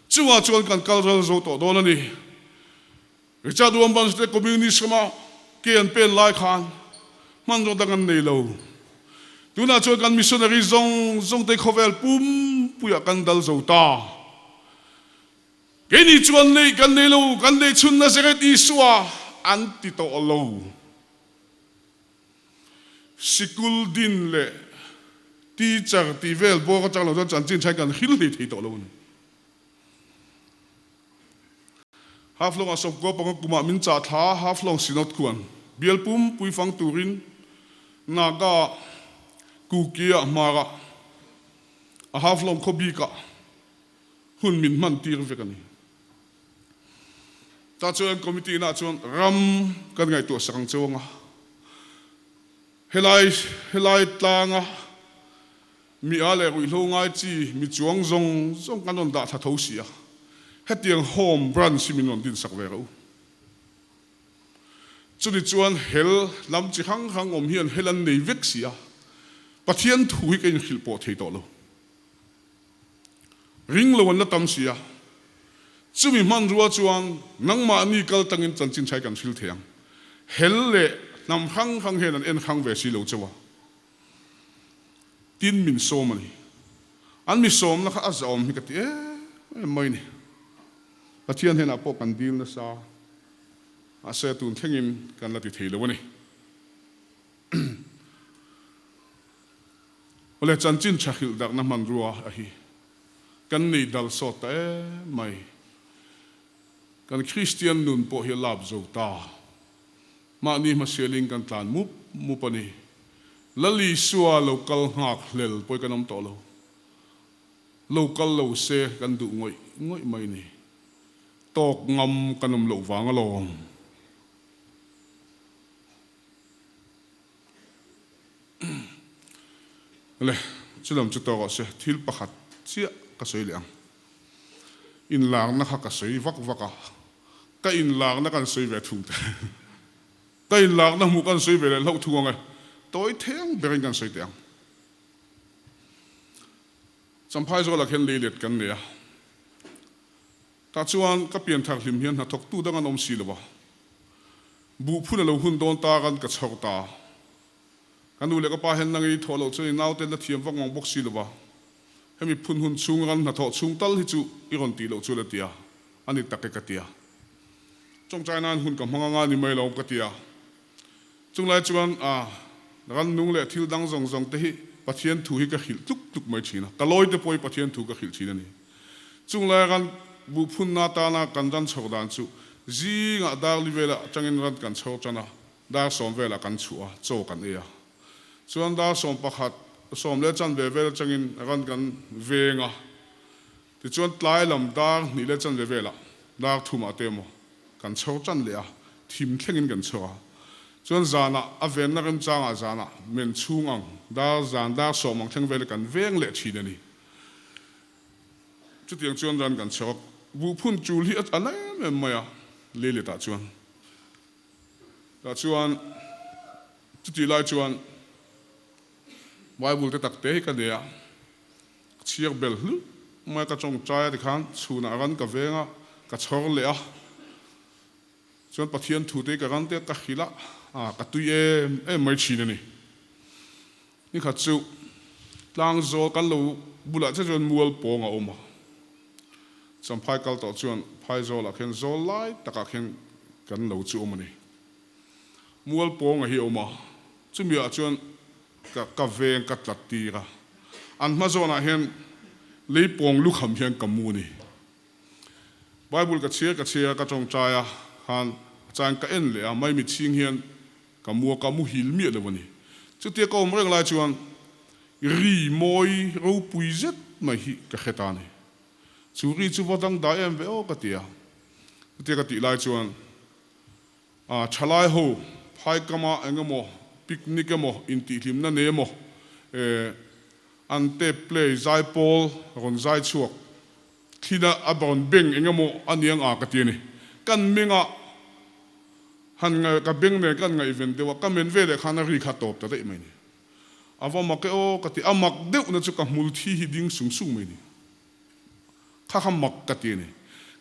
chuwa chuan kan kal ral zo to don ani richa duam ban ste community sama ken pen lai khan man ro dangan nei lo tuna chuan kan missionary zong te khovel pum puya kan dal zo ta cái này chuan này kan nei lo kan nei chun na seret Isua anti to lo sikul din le teacher ti vel bo ka chang lo chan chin chai kan hrilh thei to lo half long asop go pang kuma min cha tha half long sinot khuan bial pum pui fang turin naga kukia mara a half long khobika hun min man tir vekani ta chuan committee na chuan ram kan ngai to sang chonga helai tlanga mi ale ri lo ngai chi mi chuang zong kan on da tha tho sia hetiang home brand siminon din sak ve ro chuni chuan hel lam chi hang om hian helan nei vek sia Pathian thu hi ken hrilh po thei to lo ring lo na tam sia chumi man ruwa chuan nangma ni kal tangin chanchin chai kan hrilh theang hel le nam hang hen an en hang ve si lo chawa tin min som ani an mi som na kha azom hi ka ti mai ni Pathian hen apo kan dil na sa ase tun thengin kan la ti thei lo ni ole chanchin chahil dak na man ruwa a hi kan nei dal so ta mai kan Christian nun po hi lab zo ta ma ni ma seling kan tlan mu pani lali Isua local ngak hlel poi kanom to lo local lo se kan du ngoi mai ni tok ngam kanom lo wang along le chulam chu to se thil pakhat chia ka soi liang in lang na kha ka soi vaka ka in lang na kan soi ve thung ka in lang na mu kan soi ve lo thu ngai toi theng berin kan soi tiang champhai zo la khen le let kan ne ta chuan ka pian thar hlim hian ha thok tu dang an om si lo ba bu phun lo hun don ta kan ka chhok ta kan u le ka pa hen nangi tholo chu nau te la thiam wang bok si lo ba hemi phun hun chung ran na tho chung tal hi chu i ron ti lo chu la tia ani tak ka tia chong chai nan hun ka hmanga ni mai lo ka tia chung lai chuan ran nung le thil dang zong te hi Pathian thu hi ka hrilh tuk mai thina ka loi te poi Pathian thu ka hrilh thina ni chung lai ran bu phun na ta na kan dan chho dan chu zînga dar li vela changin ran kan chho chana dar som vela kan chua cho kan e chuan dar som pakhat som le chan ve vel changin ran kan venga ti chuan tlai lam dar ni le chan ve vela dar thuma te mo kan chho chan le a thim thlengin kan choa chuan zânah a ven na rem changa zânah men chungang dar som ang thleng vel kan veng le thin ani chu tiang chuan ran kan chok bu phun chul hi anai mem maya le ta chuan ta chuan chuti lai chuan Bible te tak te ka dea chiar bel hlu mai ka chong chai ti khan chuna ran ka venga ka chhor le a chuan Pathian thu te ka ran te ka khila ka tui mai chin ani ni kha chu tlang zo kan lo bula che chuan mual pawng a oma cham phai kal to chuan phai zo la khen zo lai taka khen kan lo chu omani mual pawng a hi oma chumi a chuan ka veng ka tlat tira an ma zona hen lei pawng lu kham hian kamu ni Bible ka chia ka chong chaya han chan ka en le a mai mi ching hian kamu hil mi le wani chu te ko mreng lai chuan ri moi ro pui zet mai hi ka khetani chu ri chu wadang da em ve o ka tia te ka ti lai chuan chalai ho phai kama engamo picnic emo in ti hlim na ne mo ante play zai pol ron zai chuak thina abon beng engamo aniang a ka ti ni kan menga han nga ka beng ne kan nga event de wa ka men ve le khana ri kha top ta dei mai ni awa ma ke o ka ti amak deuh na chu ka mul thi hi ding sung mai ni kha kham mak ka ti ni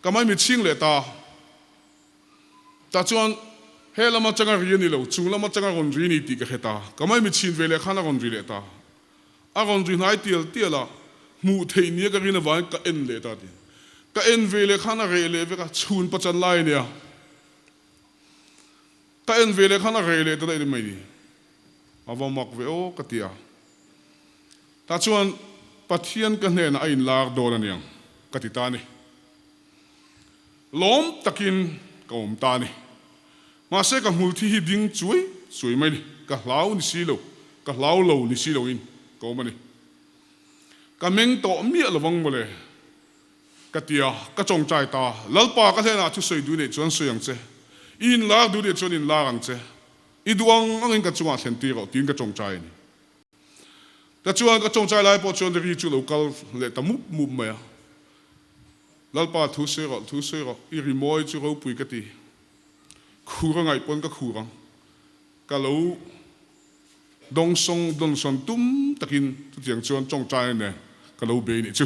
ka mai mi ching le ta chuan he lama changa ri ni lo chung lama changa ron ri ni ti ka heta ka mai mi chin ve le khana ron ri le ta a ron ri nai tiela mu thei ni ka ri na wa ka en le ta ti ka en ve le khana re le ve ka chun pa chan lai ne ka en ve le khana re le ta dei mai ni awa mak ve o ka tia ta chuan Pathian ka hnen a in lar do na niang ka ti ta ni lom takin ka ta ni ma se ka multi hi ding chui mai ni ka hlau ni silo ka hlau lo ni silo in ko mani ka meng to mi lo wang mole ka tia ka chong chai ta lalpa ka thena chu soi du ne chuan soyang che in la du de chuan in la ang che I duang angin ka chunga thlen ti ro tin ka chong chai ni ta chuan ka chong chai lai po chuan ri chu local le ta mup mai lalpa thu se ro I ri moi chu ro pui ka ti khurang ai pon ka khurang ka lo dong song tum takin tiang chuan chong chai ne ka lo be ni chu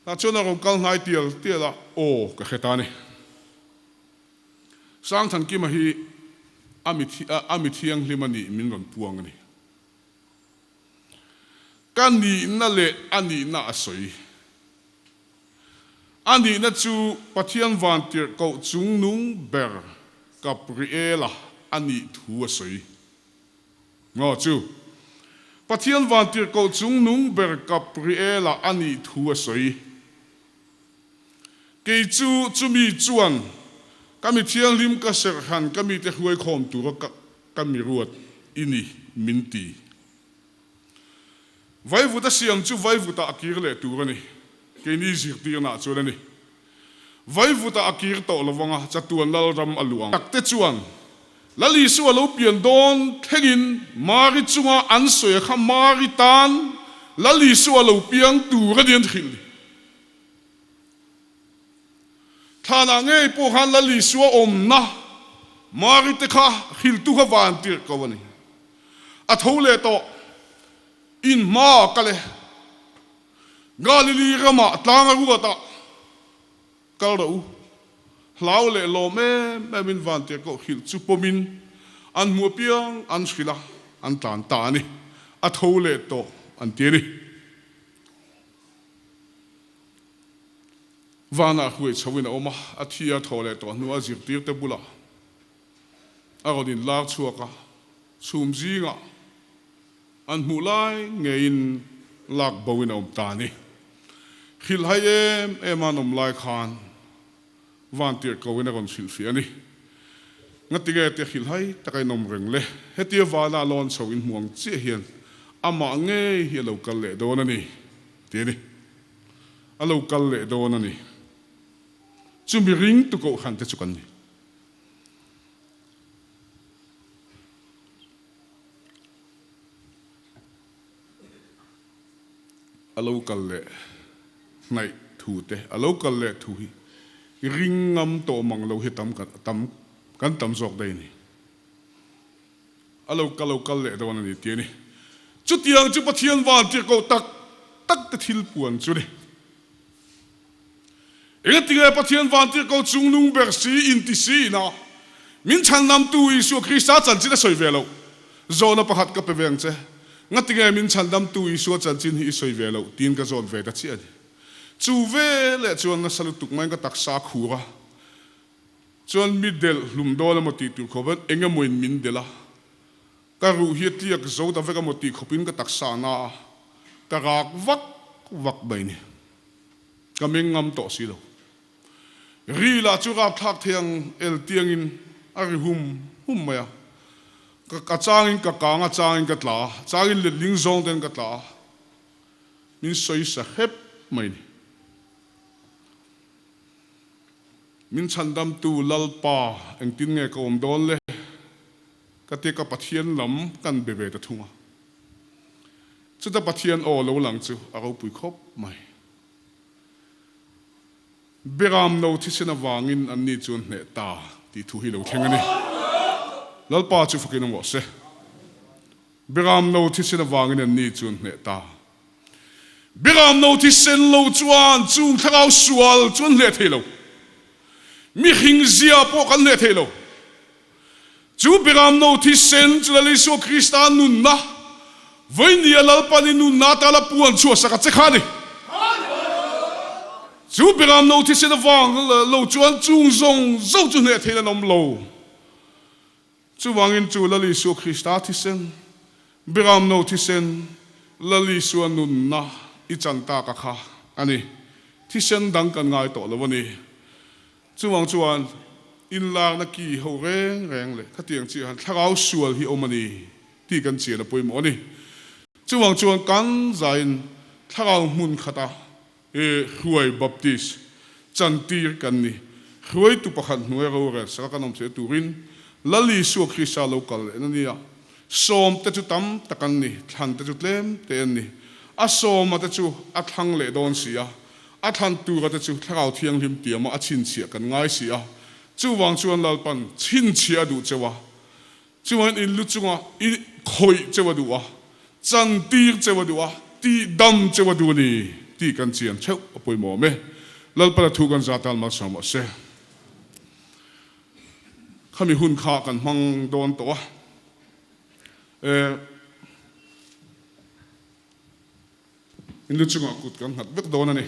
ta chuan ro kal ngai tiela o ka kheta ni Sangthankima hi amithiang limani min ron puang ni kan ni na le ani na asoi ani na chu Pathian vantir ko chung nung ber kapriela ani thu asoi ngo chu Pathian vantir ko chung nung ber kapriela ani thu asoi ke chu mi chuan kami thiang lim ka ser han kami te huai khom tu ka kami ruat ini minti vai vu ta siam chu vai vu ta akir le tu ni ke ni zirtîrtua chu ni vai vu ta akir to lawanga chatuan lal ram aluang tak te chuan lali su lo pian don thegin mari chunga an soi kha mari tan lali su lo piang tu ra dian hrilh thana nge po han lali suwa omna mari te kha hrilh tu kha van tir ko ni a thole to in ma kale galili rama tlanga ru ta kal ro hlau le lo me min van tir ko hrilh chu pomin an mu piang an hrilh an tan ta ni a thole to an tiri vana hui chawin oma athia thole to nuwa zirtîrtua bula agodin lak chuaka chum zînga an mulai ngein lak bawin om tani hrilh hai em anom lai khan vantir kawin agon silfi ani ngatige te hrilh hai takai nom reng le hetia vana lon chawin muang che hian ama nge hi local le don ani tini a local le don ani chumi ring tu ko khan te chukan ni a local le nai thu te a local le thu hi ring ngam to mang lo hi tam kan tam zok dei ni alo kal le do na ni ti ni chu tiang chu pathian van ti ko tak te thil puan chu ni e ti ga pathian van ti ko chung nung ber si in ti si na min chan nam tu Isu Krista chan chi na soi velo zona pakhat ka pe veng che ngati ga min chan nam tu Isu chan chin hi soi velo tin ka zon ve ta chi ani chu ve le chuan na salu tuk mai ka tak sa khura chuan mi del hlum do la moti tu khoban enga moin min dela ka ru hi tiak zo da ve ka moti khopin ka tak sa na ka rak vak bai ni ka meng ngam to si lo ri la chu rap thak thiang el tiang in ari hum maya ka changin ka nga changin ka tla changin le ling zong den ka tla min soi sa hep mai ni min chandam tu lalpa eng tin nge ko om don le ka te ka pathian lam kan bebe ta thunga chu ta pathian o lo lang chu a ro pui khop mai beram no thisena wangin an ni chun hne ta ti thu hi lo thengani lalpa chu fukin mo se beram no thisena wangin an ni chun hne ta beram no thisen lo chuan chung Thlarau sual chun le thei lo mi hing zia po kan le thei lo chu beram no thisen chu la Isu Krista nun na voi ni lalpa ni nun na ta la puan chu sa ka che khani chu beram no thi sen vang lo chuan chung zong zo chu ne thela nom lo chu wangin chu la Isu Krista thi sen beram no thi sen la Isuan nun na I chanta ka kha ani thi sen dang kan ngai to lo wani chu wang chuan in lang na ki ho reng le khatiang chi han Thlarau sual hi omani ti kan chi na poimo ni chu wang chuan kan zain Thlarau mun khata e huai baptist chantir kan ni huai tu pakhat nuai ro re sa kanom se turin lali Isu Krista local enia som te chu tam takan ni than te chu tlem te ni a som te chu a thang le don sia a than tu ga te chu Thlarau thiang lim tiama a chin chia kan ngai sia chu wang chuan lalpan chin chia du chewa chuan in lu chunga I khoi chewa du wa chantir chewa du wa ti dam chewa du ni ti kan chian cheu apoi mo me lalpa thu kan zatal ma sam se khami hun kha kan mang don to in lu chunga kut kan hat bek don ani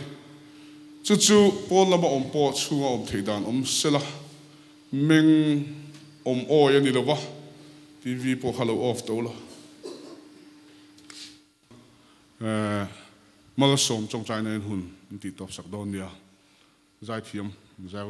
chu pol lama om po chunga om theidan om sela meng om o yani lova tv po halo off to la mal som trong chai nen hun ti top sak don dia zai thiam zai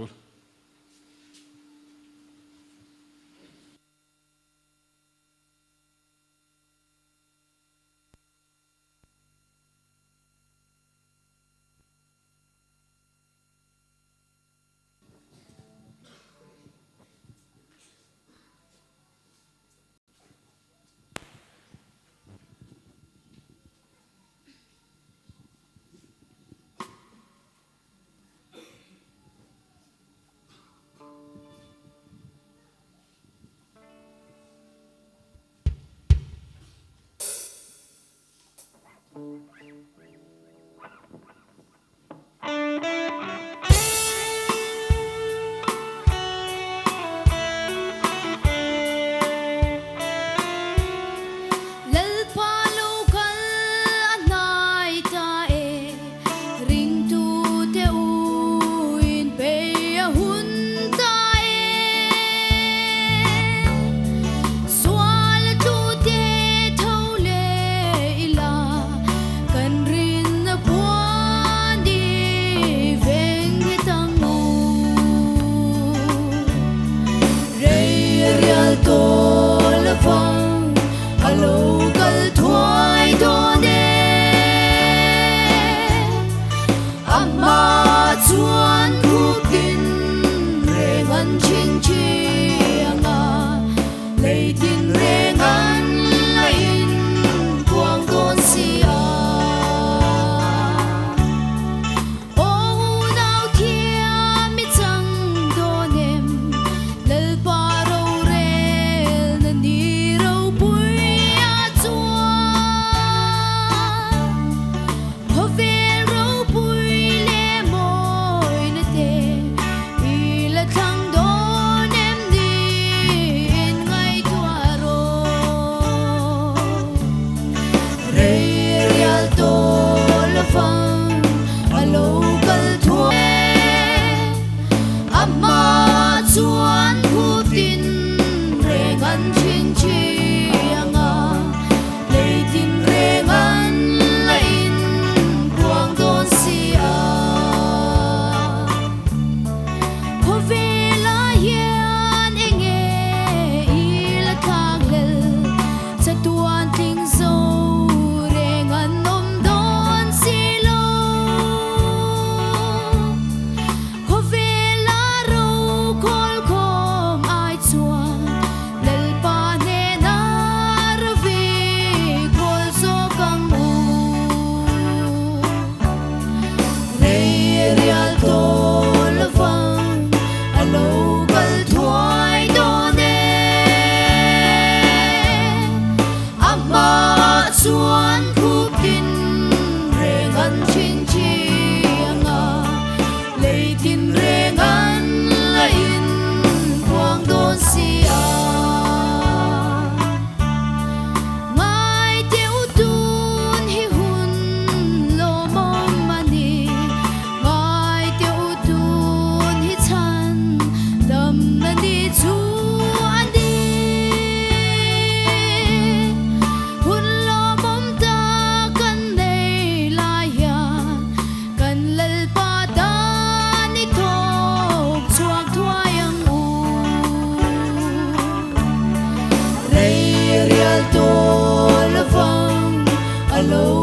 lo